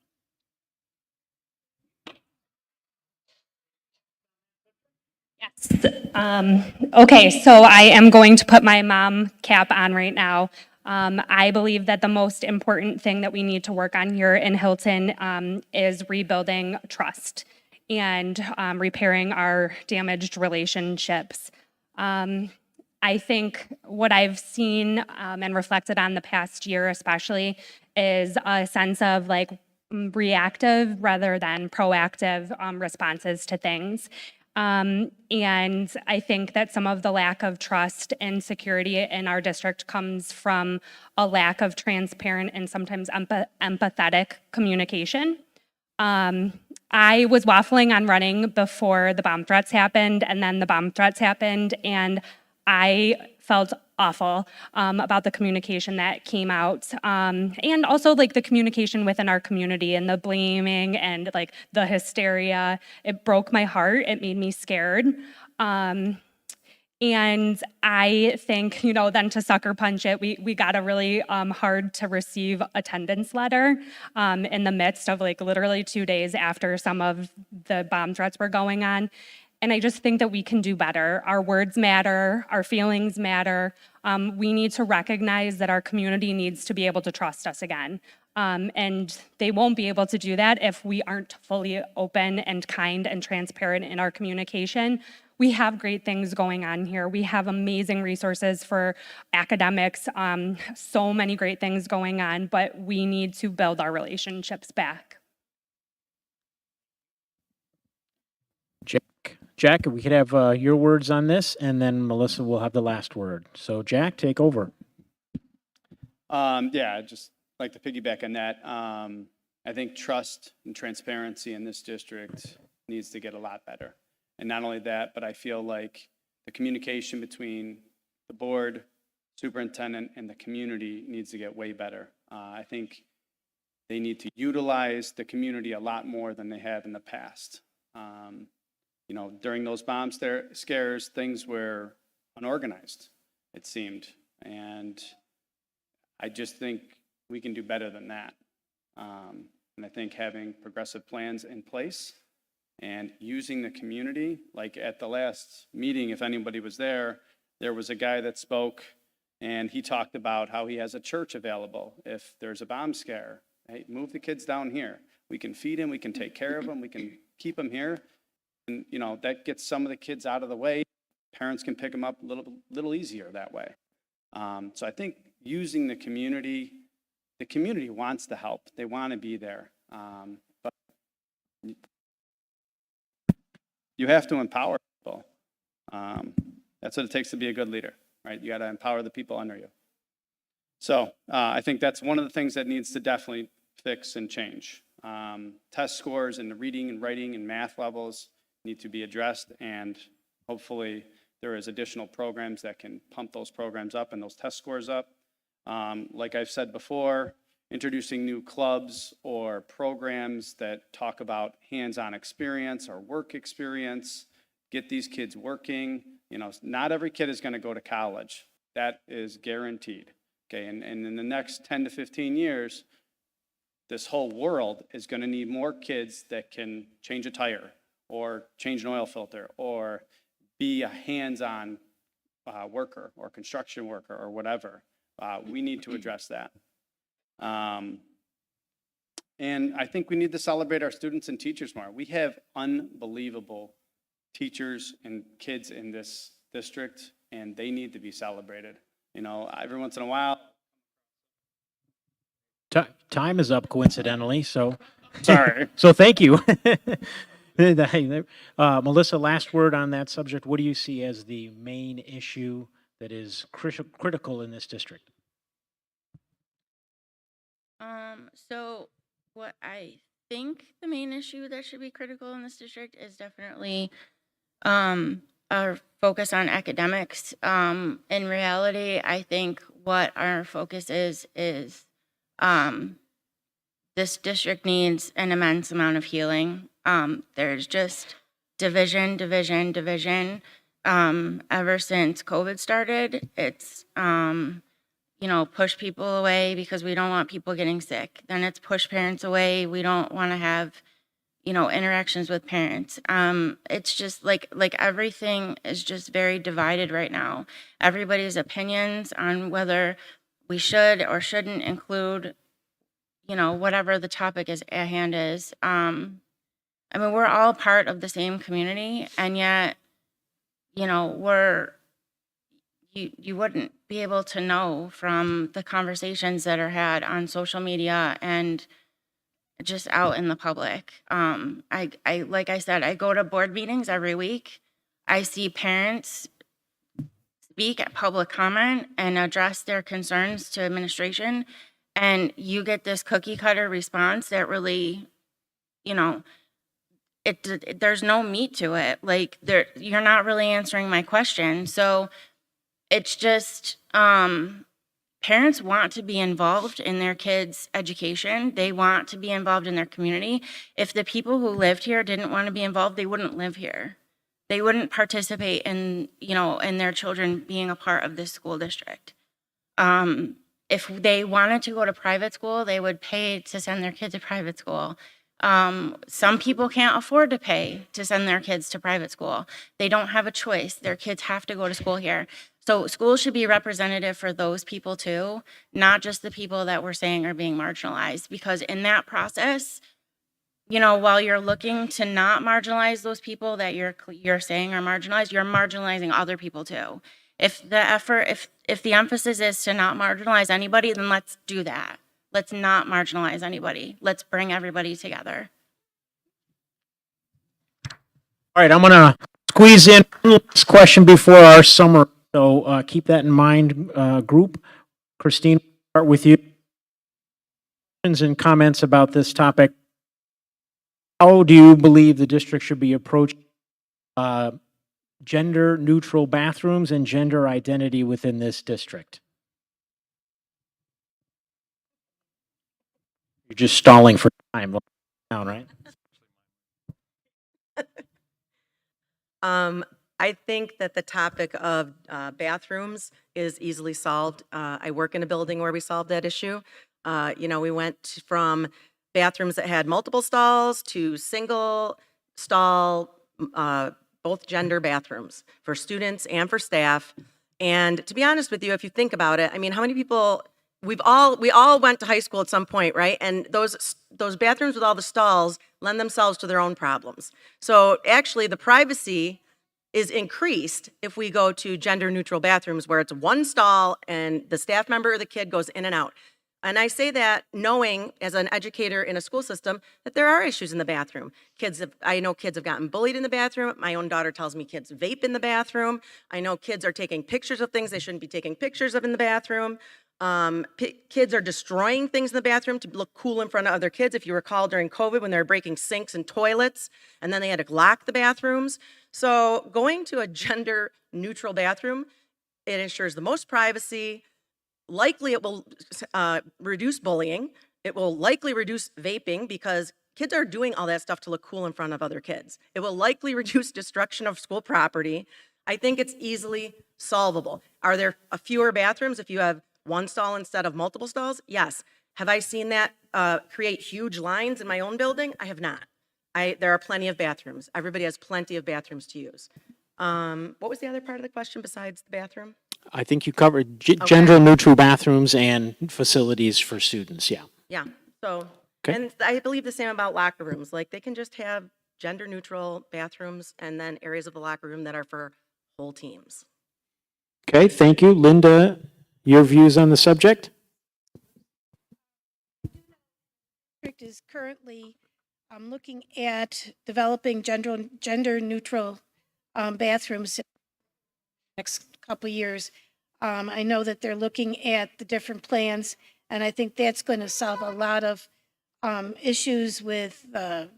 Speaker 9: Yes.
Speaker 8: Okay, so I am going to put my mom cap on right now. I believe that the most important thing that we need to work on here in Hilton is rebuilding trust and repairing our damaged relationships. I think what I've seen and reflected on the past year especially is a sense of like reactive rather than proactive responses to things. And I think that some of the lack of trust and security in our district comes from a lack of transparent and sometimes empathetic communication. I was waffling on running before the bomb threats happened, and then the bomb threats happened, and I felt awful about the communication that came out, and also like the communication within our community and the blaming and like the hysteria. It broke my heart. It made me scared. And I think, then to sucker punch it, we got a really hard to receive attendance letter in the midst of like literally 2 days after some of the bomb threats were going on. And I just think that we can do better. Our words matter, our feelings matter. We need to recognize that our community needs to be able to trust us again. And they won't be able to do that if we aren't fully open and kind and transparent in our communication. We have great things going on here. We have amazing resources for academics, so many great things going on, but we need to build our relationships back.
Speaker 1: Jack, if we could have your words on this, and then Melissa will have the last word. So Jack, take over.
Speaker 6: Yeah, I'd just like to piggyback on that. I think trust and transparency in this district needs to get a lot better. And not only that, but I feel like the communication between the board, superintendent, and the community needs to get way better. I think they need to utilize the community a lot more than they have in the past. During those bomb scares, things were unorganized, it seemed. And I just think we can do better than that. And I think having progressive plans in place and using the community, like at the last meeting, if anybody was there was a guy that spoke and he talked about how he has a church available if there's a bomb scare. Hey, move the kids down here. We can feed them, we can take care of them, we can keep them here. And, that gets some of the kids out of the way. Parents can pick them up a little easier that way. So I think using the community wants to help. They want to be there. But you have to empower people. That's what it takes to be a good leader, right? You got to empower the people under you. So I think that's one of the things that needs to definitely fix and change. Test scores and the reading and writing and math levels need to be addressed, and hopefully there is additional programs that can pump those programs up and those test scores up. Like I've said before, introducing new clubs or programs that talk about hands-on experience or work experience, get these kids working. Not every kid is going to go to college. That is guaranteed. Okay, and in the next 10 to 15 years, this whole world is going to need more kids that can change a tire or change an oil filter or be a hands-on worker or construction worker or whatever. We need to address that. And I think we need to celebrate our students and teachers more. We have unbelievable teachers and kids in this district, and they need to be celebrated. Every once in a while.
Speaker 1: Time is up, coincidentally, so.
Speaker 6: Sorry.
Speaker 1: So thank you. Melissa, last word on that subject. What do you see as the main issue that is critical in this district?
Speaker 7: So what I think the main issue that should be critical in this district is definitely our focus on academics. In reality, I think what our focus is this district needs an immense amount of healing. There's just division. Ever since COVID started, it's push people away because we don't want people getting sick. Then it's push parents away. We don't want to have, interactions with parents. It's just like everything is just very divided right now. Everybody's opinions on whether we should or shouldn't include, whatever the topic is at hand is. We're all part of the same community, and yet, you wouldn't be able to know from the conversations that are had on social media and just out in the public. Like I said, I go to board meetings every week. I see parents speak at public comment and address their concerns to administration, and you get this cookie cutter response that really, there's no meat to it. Like you're not really answering my question. So it's just, parents want to be involved in their kids' education. They want to be involved in their community. If the people who lived here didn't want to be involved, they wouldn't live here. They wouldn't participate in, in their children being a part of this school district. If they wanted to go to private school, they would pay to send their kids to private school. Some people can't afford to pay to send their kids to private school. They don't have a choice. Their kids have to go to school here. So schools should be representative for those people too, not just the people that we're saying are being marginalized. Because in that process, while you're looking to not marginalize those people that you're saying are marginalized, you're marginalizing other people too. If the emphasis is to not marginalize anybody, then let's do that. Let's not marginalize anybody. Let's bring everybody together.
Speaker 1: All right, I'm going to squeeze in one last question before our summer. So keep that in mind, group. Christine, start with you. Questions and comments about this topic. How do you believe the district should be approaching gender-neutral bathrooms and gender identity within this district? You're just stalling for time, down, right?
Speaker 3: I think that the topic of bathrooms is easily solved. I work in a building where we solved that issue. We went from bathrooms that had multiple stalls to single stall, both gender bathrooms for students and for staff. And to be honest with you, if you think about it, how many people we all went to high school at some point, right? And those bathrooms with all the stalls lend themselves to their own problems. So actually the privacy is increased if we go to gender neutral bathrooms where it's one stall and the staff member or the kid goes in and out. And I say that knowing as an educator in a school system that there are issues in the bathroom. I know kids have gotten bullied in the bathroom. My own daughter tells me kids vape in the bathroom. I know kids are taking pictures of things they shouldn't be taking pictures of in the bathroom. Kids are destroying things in the bathroom to look cool in front of other kids. If you recall during COVID when they were breaking sinks and toilets, and then they had to lock the bathrooms. So going to a gender neutral bathroom, it ensures the most privacy. Likely it will reduce bullying. It will likely reduce vaping because kids are doing all that stuff to look cool in front of other kids. It will likely reduce destruction of school property. I think it's easily solvable. Are there fewer bathrooms if you have one stall instead of multiple stalls? Yes. Have I seen that create huge lines in my own building? I have not. There are plenty of bathrooms. Everybody has plenty of bathrooms to use. What was the other part of the question besides the bathroom?
Speaker 1: I think you covered gender neutral bathrooms and facilities for students, yeah.
Speaker 3: Yeah, so,
Speaker 1: Okay.
Speaker 3: and I believe the same about locker rooms. Like they can just have gender neutral bathrooms and then areas of the locker room that are for whole teams.
Speaker 1: Okay, thank you. Linda, your views on the subject?
Speaker 4: District is currently looking at developing gender neutral bathrooms in the next couple of years. I know that they're looking at the different plans, and I think that's going to solve a lot of issues with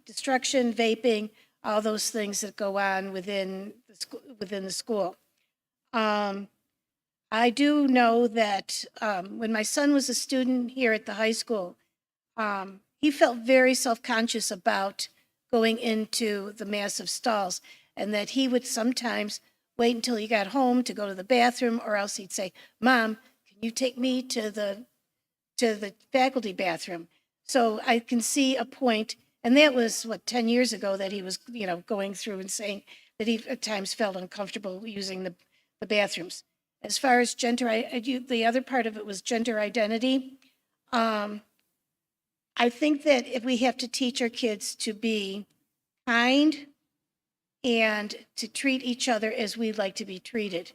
Speaker 4: destruction, vaping, all those things that go on within the school. I do know that when my son was a student here at the high school, he felt very self-conscious about going into the massive stalls, and that he would sometimes wait until he got home to go to the bathroom, or else he'd say, "Mom, can you take me to the faculty bathroom?" So I can see a point, And that was, what, 10 years ago that he was, going through and saying that he at times felt uncomfortable using the bathrooms. As far as the other part of it was gender identity. I think that if we have to teach our kids to be kind and to treat each other as we'd like to be treated.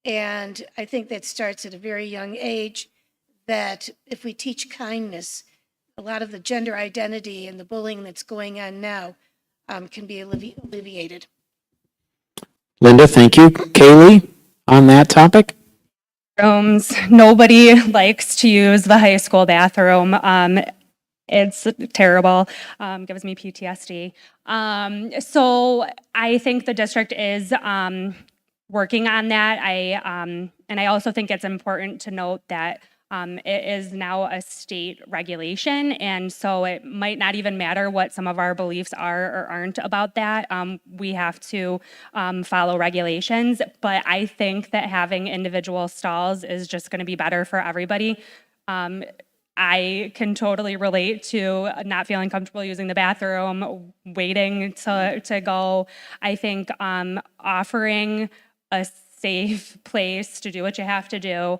Speaker 4: And I think that starts at a very young age, that if we teach kindness, a lot of the gender identity and the bullying that's going on now can be alleviated.
Speaker 1: Linda, thank you. Kaylee, on that topic?
Speaker 8: Rooms, nobody likes to use the high school bathroom. It's terrible, gives me PTSD. So I think the district is working on that. And I also think it's important to note that it is now a state regulation, and so it might not even matter what some of our beliefs are or aren't about that. We have to follow regulations, but I think that having individual stalls is just going to be better for everybody. I can totally relate to not feeling comfortable using the bathroom, waiting to go. I think offering a safe place to do what you have to do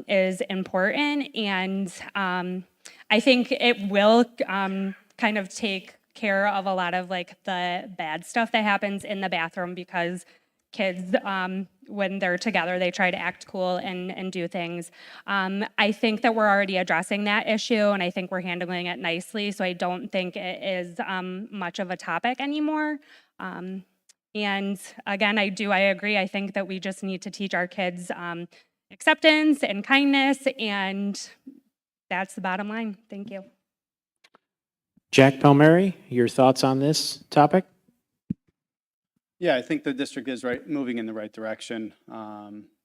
Speaker 8: is important, and I think it will kind of take care of a lot of like the bad stuff that happens in the bathroom, because kids, when they're together, they try to act cool and do things. I think that we're already addressing that issue, and I think we're handling it nicely, so I don't think it is much of a topic anymore. And again, I agree. I think that we just need to teach our kids acceptance and kindness, and that's the bottom line. Thank you.
Speaker 1: Jack Palmieri, your thoughts on this topic?
Speaker 6: Yeah, I think the district is moving in the right direction,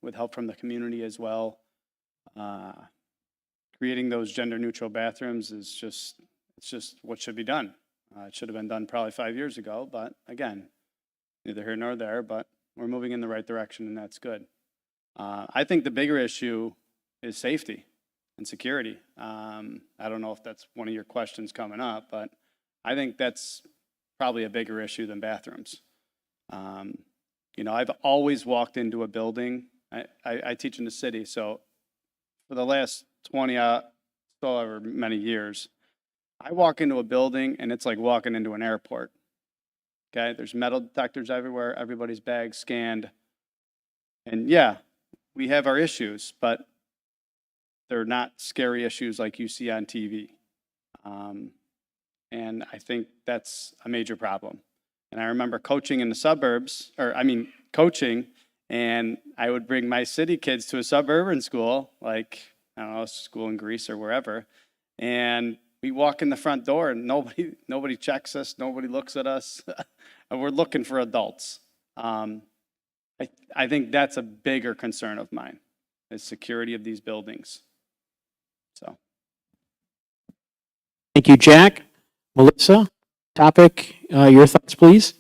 Speaker 6: with help from the community as well. Creating those gender-neutral bathrooms is just what should be done. It should have been done probably 5 years ago, but again, neither here nor there, but we're moving in the right direction, and that's good. I think the bigger issue is safety and security. I don't know if that's one of your questions coming up, but I think that's probably a bigger issue than bathrooms. I've always walked into a building. I teach in the city, so for the last 20 however many years, I walk into a building and it's like walking into an airport. Okay, there's metal detectors everywhere, everybody's bags scanned. And yeah, we have our issues, but they're not scary issues like you see on TV. And I think that's a major problem. And I remember coaching in the suburbs, coaching, and I would bring my city kids to a suburban school, like, I don't know, a school in Greece or wherever, and we walk in the front door and nobody checks us, nobody looks at us, and we're looking for adults. I think that's a bigger concern of mine, is security of these buildings. So.
Speaker 1: Thank you, Jack. Melissa, topic, your thoughts, please?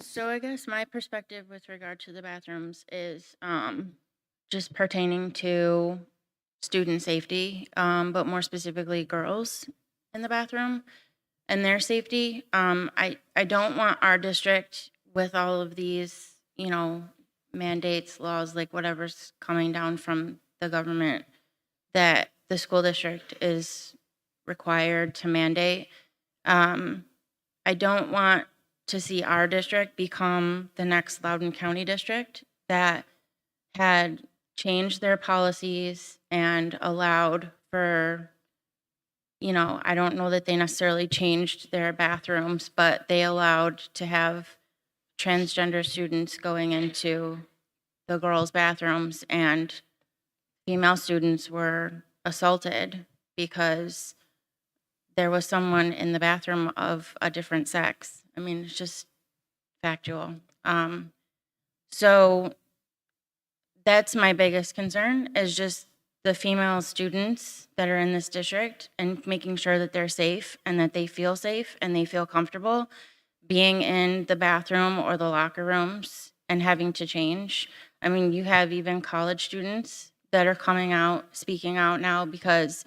Speaker 7: So I guess my perspective with regard to the bathrooms is just pertaining to student safety, but more specifically girls in the bathroom and their safety. I don't want our district, with all of these, mandates, laws, like whatever's coming down from the government, that the school district is required to mandate. I don't want to see our district become the next Loudoun County district that had changed their policies and allowed for, I don't know that they necessarily changed their bathrooms, but they allowed to have transgender students going into the girls' bathrooms, and female students were assaulted because there was someone in the bathroom of a different sex. I mean, it's just factual. So that's my biggest concern, is just the female students that are in this district, and making sure that they're safe and that they feel safe and they feel comfortable being in the bathroom or the locker rooms and having to change. I mean, you have even college students that are coming out, speaking out now, because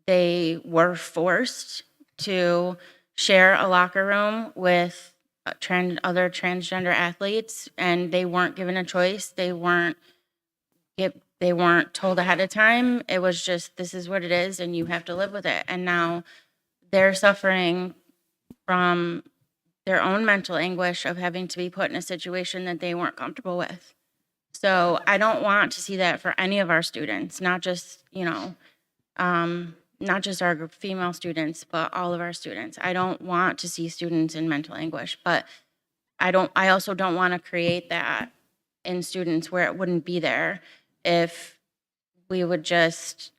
Speaker 7: they were forced to share a locker room with other transgender athletes, and they weren't given a choice. They weren't told ahead of time. It was just, this is what it is, and you have to live with it. And now they're suffering from their own mental anguish of having to be put in a situation that they weren't comfortable with. So I don't want to see that for any of our students, not just, not just our female students, but all of our students. I don't want to see students in mental anguish, but I also don't want to create that in students where it wouldn't be there if we would just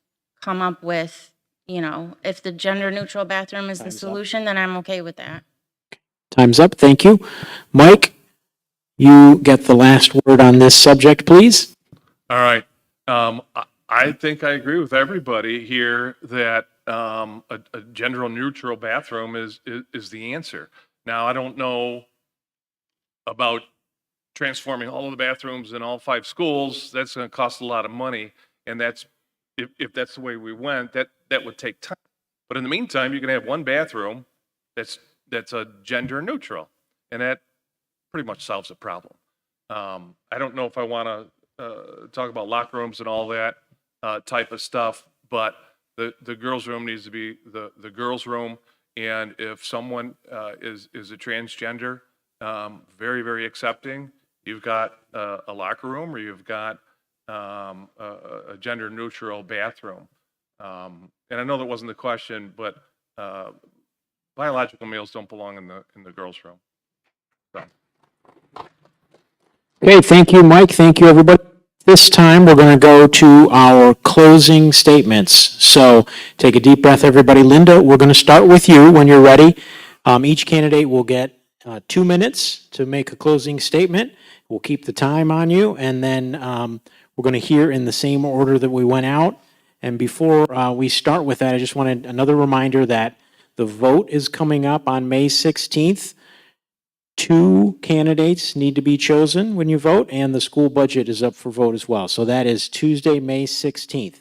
Speaker 7: come up with, if the gender neutral bathroom is the solution, then I'm okay with that.
Speaker 1: Time's up. Thank you. Mike, you get the last word on this subject, please.
Speaker 2: All right. I think I agree with everybody here that a gender neutral bathroom is the answer. Now, I don't know about transforming all of the bathrooms in all 5 schools. That's going to cost a lot of money, and that's if that's the way we went, that would take time. But in the meantime, you can have one bathroom that's a gender neutral, and that pretty much solves the problem. I don't know if I want to talk about locker rooms and all that type of stuff, but the girls' room needs to be the girls' room. And if someone is a transgender, very, very accepting, you've got a locker room or you've got a gender neutral bathroom. And I know that wasn't the question, but biological males don't belong in the girls' room. So.
Speaker 1: Okay, thank you, Mike. Thank you, everybody. This time, we're going to go to our closing statements. So take a deep breath, everybody. Linda, we're going to start with you when you're ready. Each candidate will get 2 minutes to make a closing statement. We'll keep the time on you, and then we're going to hear in the same order that we went out. And before we start with that, I just wanted another reminder that the vote is coming up on May 16th. 2 candidates need to be chosen when you vote, and the school budget is up for vote as well. So that is Tuesday, May 16th.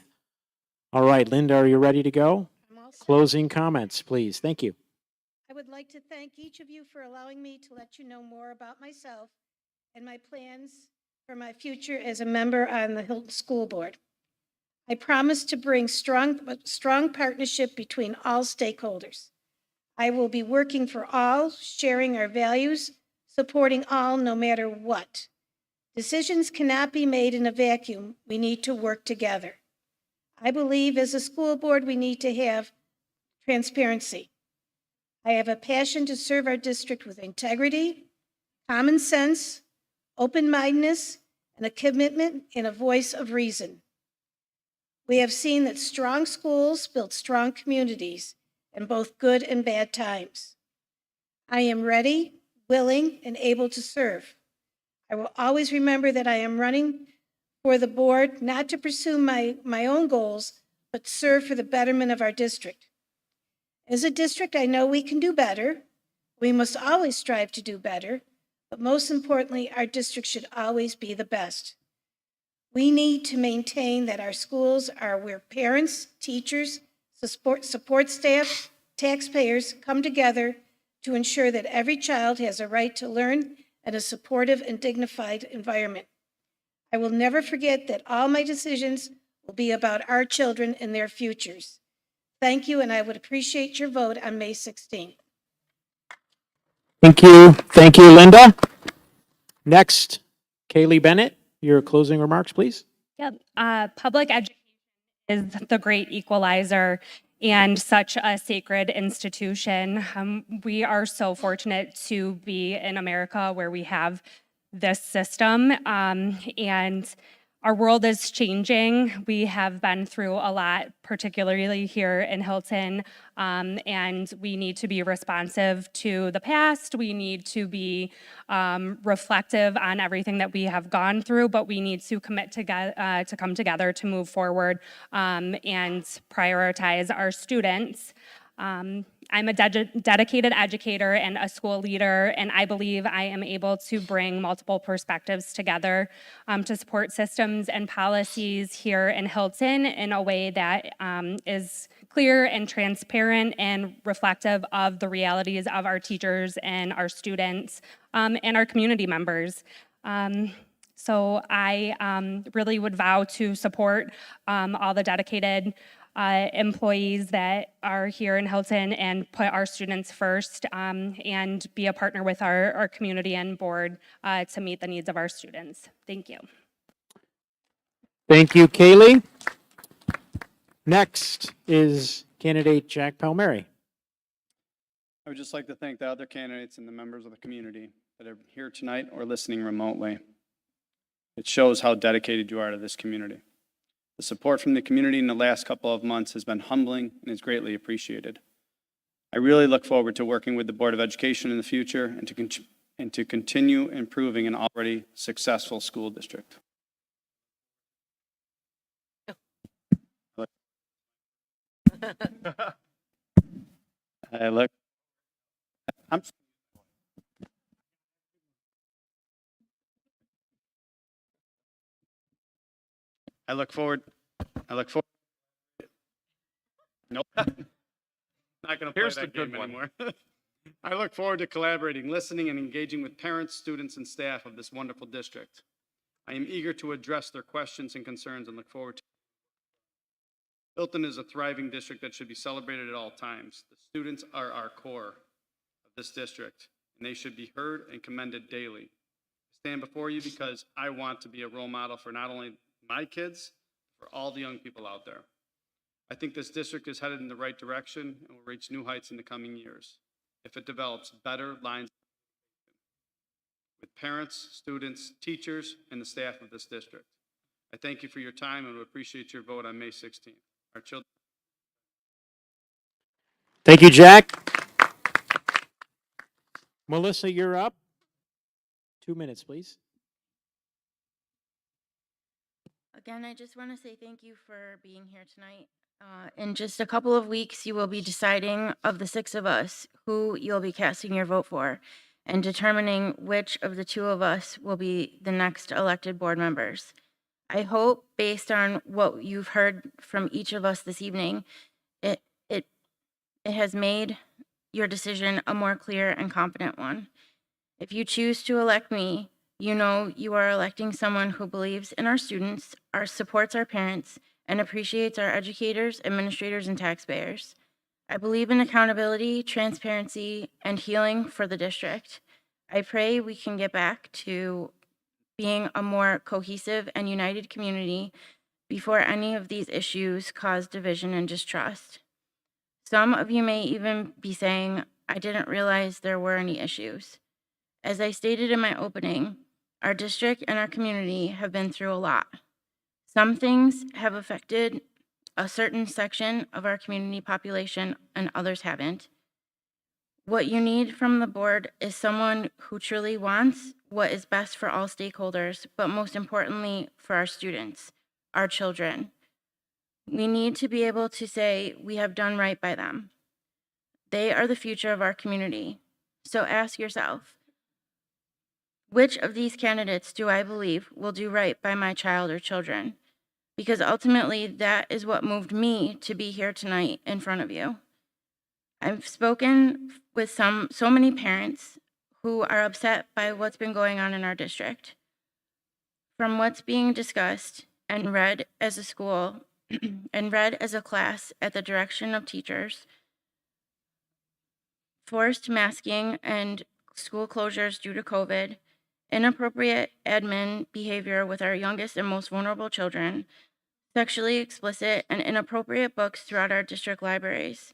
Speaker 1: All right, Linda, are you ready to go?
Speaker 4: I'm all set.
Speaker 1: Closing comments, please. Thank you.
Speaker 4: I would like to thank each of you for allowing me to let you know more about myself and my plans for my future as a member on the Hilton School Board. I promise to bring strong partnership between all stakeholders. I will be working for all, sharing our values, supporting all no matter what. Decisions cannot be made in a vacuum. We need to work together. I believe as a school board, we need to have transparency. I have a passion to serve our district with integrity, common sense, open-mindedness, and a commitment and a voice of reason. We have seen that strong schools build strong communities in both good and bad times. I am ready, willing, and able to serve. I will always remember that I am running for the board not to pursue my own goals, but serve for the betterment of our district. As a district, I know we can do better. We must always strive to do better, but most importantly, our district should always be the best. We need to maintain that our schools are where parents, teachers, support staff, taxpayers come together to ensure that every child has a right to learn in a supportive and dignified environment. I will never forget that all my decisions will be about our children and their futures. Thank you, and I would appreciate your vote on May 16th.
Speaker 1: Thank you. Thank you, Linda. Next, Kaylee Bennett, your closing remarks, please.
Speaker 8: Yep. Public education is the great equalizer and such a sacred institution. We are so fortunate to be in America where we have this system, and our world is changing. We have been through a lot, particularly here in Hilton, and we need to be responsive to the past. We need to be reflective on everything that we have gone through, but we need to commit together to come together to move forward and prioritize our students. I'm a dedicated educator and a school leader, and I believe I am able to bring multiple perspectives together to support systems and policies here in Hilton in a way that is clear and transparent and reflective of the realities of our teachers and our students and our community members. So I really would vow to support all the dedicated employees that are here in Hilton and put our students first and be a partner with our community and board to meet the needs of our students. Thank you.
Speaker 1: Thank you, Kaylee. Next is candidate Jack Palmieri.
Speaker 6: I would just like to thank the other candidates and the members of the community that are here tonight or listening remotely. It shows how dedicated you are to this community. The support from the community in the last couple of months has been humbling and is greatly appreciated. I really look forward to working with the Board of Education in the future and to continue improving an already successful school district. I look forward. Nope. Not going to play
Speaker 2: Here's the
Speaker 6: that game
Speaker 2: good one.
Speaker 6: anymore. I look forward to collaborating, listening, and engaging with parents, students, and staff of this wonderful district. I am eager to address their questions and concerns and look forward to. Hilton is a thriving district that should be celebrated at all times. The students are our core of this district, and they should be heard and commended daily. I stand before you because I want to be a role model for not only my kids, but for all the young people out there. I think this district is headed in the right direction and will reach new heights in the coming years if it develops better lines with parents, students, teachers, and the staff of this district. I thank you for your time and would appreciate your vote on May 16th. Our children.
Speaker 1: Thank you, Jack. Melissa, you're up. 2 minutes, please.
Speaker 7: Again, I just want to say thank you for being here tonight. In just a couple of weeks, you will be deciding of the 6 of us who you'll be casting your vote for and determining which of the 2 of us will be the next elected board members. I hope, based on what you've heard from each of us this evening, it has made your decision a more clear and confident one. If you choose to elect me, you know you are electing someone who believes in our students, supports our parents, and appreciates our educators, administrators, and taxpayers. I believe in accountability, transparency, and healing for the district. I pray we can get back to being a more cohesive and united community before any of these issues cause division and distrust. Some of you may even be saying, I didn't realize there were any issues. As I stated in my opening, our district and our community have been through a lot. Some things have affected a certain section of our community population and others haven't. What you need from the board is someone who truly wants what is best for all stakeholders, but most importantly for our students, our children. We need to be able to say we have done right by them. They are the future of our community. So ask yourself, which of these candidates do I believe will do right by my child or children? Because ultimately, that is what moved me to be here tonight in front of you. I've spoken with so many parents who are upset by what's been going on in our district. From what's being discussed and read as a school and read as a class at the direction of teachers, forced masking and school closures due to COVID, inappropriate admin behavior with our youngest and most vulnerable children, sexually explicit and inappropriate books throughout our district libraries,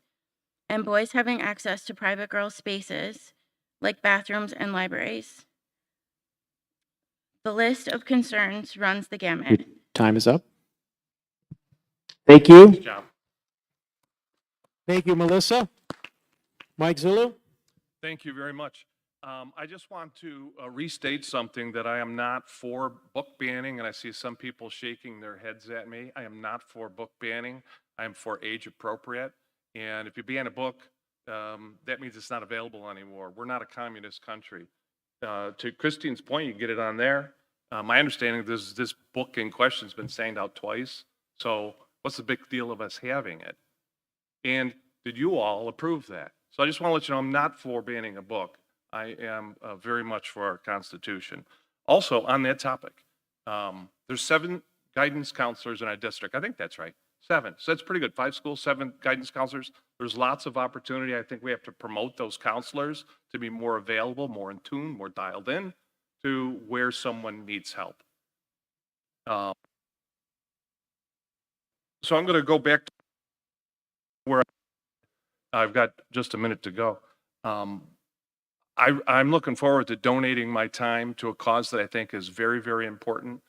Speaker 7: and boys having access to private girls' spaces like bathrooms and libraries. The list of concerns runs the gamut.
Speaker 1: Time is up. Thank you.
Speaker 2: Good job.
Speaker 1: Thank you, Melissa. Mike Zulu?
Speaker 2: Thank you very much. I just want to restate something that I am not for book banning, and I see some people shaking their heads at me. I am not for book banning. I am for age appropriate. And if you ban a book, that means it's not available anymore. We're not a communist country. To Christine's point, you can get it on there. My understanding is this book in question has been signed out twice. So what's the big deal of us having it? And did you all approve that? So I just want to let you know I'm not for banning a book. I am very much for our Constitution. Also, on that topic, there's 7 guidance counselors in our district. I think that's right. 7. So that's pretty good. 5 schools, 7 guidance counselors. There's lots of opportunity. I think we have to promote those counselors to be more available, more in tune, more dialed in to where someone needs help. So I'm going to go back to where I've got just a minute to go. I'm looking forward to donating my time to a cause that I think is very, very important.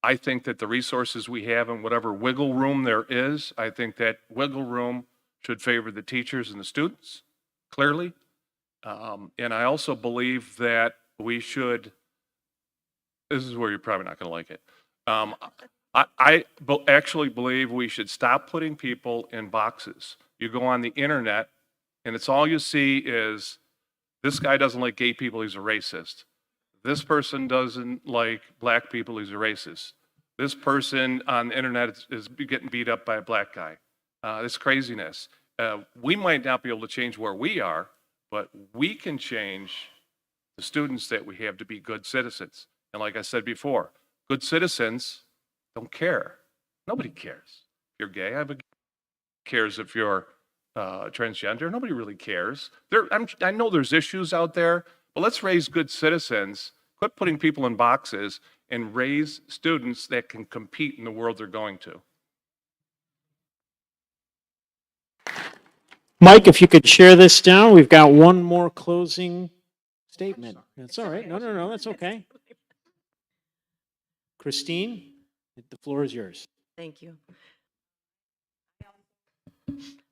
Speaker 2: I think that the resources we have and whatever wiggle room there is, I think that wiggle room should favor the teachers and the students, clearly. And I also believe that we should, this is where you're probably not going to like it. I actually believe we should stop putting people in boxes. You go on the internet and it's all you see is this guy doesn't like gay people, he's a racist. This person doesn't like black people, he's a racist. This person on the internet is getting beat up by a black guy. This craziness. We might not be able to change where we are, but we can change the students that we have to be good citizens. And like I said before, good citizens don't care. Nobody cares. If you're gay, cares if you're transgender. Nobody really cares. I know there's issues out there, but let's raise good citizens, quit putting people in boxes, and raise students that can compete in the world they're going to.
Speaker 1: Mike, if you could share this down, we've got one more closing statement. That's all right. No, that's okay. Christine, the floor is yours.
Speaker 3: Thank you.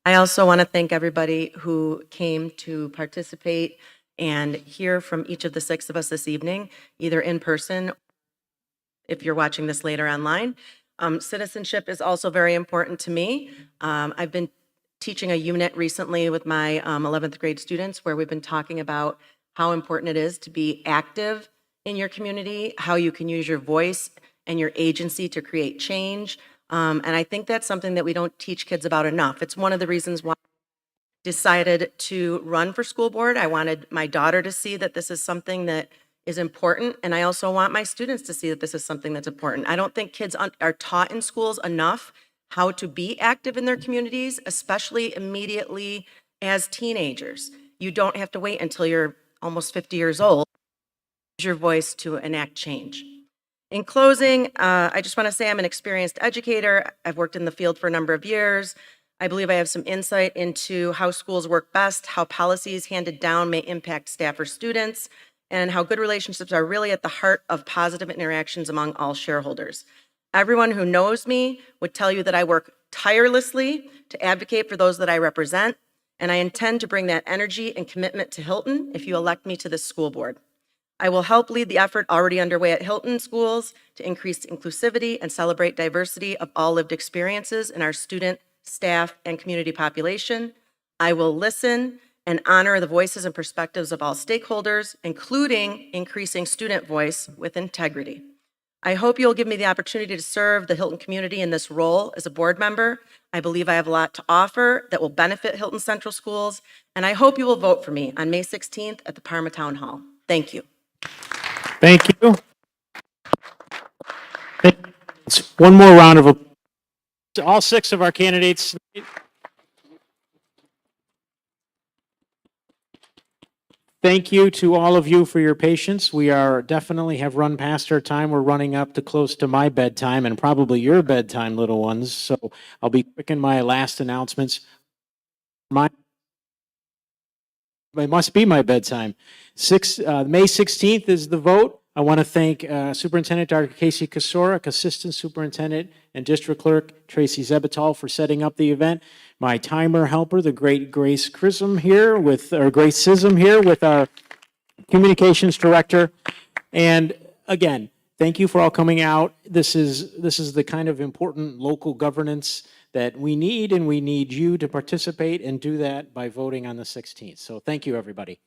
Speaker 3: I also want to thank everybody who came to participate and hear from each of the 6 of us this evening, either in person, if you're watching this later online. Citizenship is also very important to me. I've been teaching a unit recently with my 11th grade students where we've been talking about how important it is to be active in your community, how you can use your voice and your agency to create change. And I think that's something that we don't teach kids about enough. It's one of the reasons why I decided to run for school board. I wanted my daughter to see that this is something that is important, and I also want my students to see that this is something that's important. I don't think kids are taught in schools enough how to be active in their communities, especially immediately as teenagers. You don't have to wait until you're almost 50 years old to use your voice to enact change. In closing, I just want to say I'm an experienced educator. I've worked in the field for a number of years. I believe I have some insight into how schools work best, how policies handed down may impact staff or students, and how good relationships are really at the heart of positive interactions among all shareholders. Everyone who knows me would tell you that I work tirelessly to advocate for those that I represent, and I intend to bring that energy and commitment to Hilton if you elect me to this school board. I will help lead the effort already underway at Hilton schools to increase inclusivity and celebrate diversity of all lived experiences in our student, staff, and community population. I will listen and honor the voices and perspectives of all stakeholders, including increasing student voice with integrity. I hope you'll give me the opportunity to serve the Hilton community in this role as a board member. I believe I have a lot to offer that will benefit Hilton Central Schools, and I hope you will vote for me on May 16th at the Parma Town Hall. Thank you.
Speaker 1: Thank you. One more round of applause to all 6 of our candidates. Thank you to all of you for your patience. We are definitely have run past our time. We're running up to close to my bedtime and probably your bedtime, little ones. So I'll be quick in my last announcements. It must be my bedtime. May 16th is the vote. I want to thank Superintendent Dr. Casey Kosorek, Assistant Superintendent and District Clerk Tracy Zebital for setting up the event. My timer helper, the great Grace Sism here with our Communications Director. And again, thank you for all coming out. This is the kind of important local governance that we need, and we need you to participate and do that by voting on the 16th. So thank you, everybody.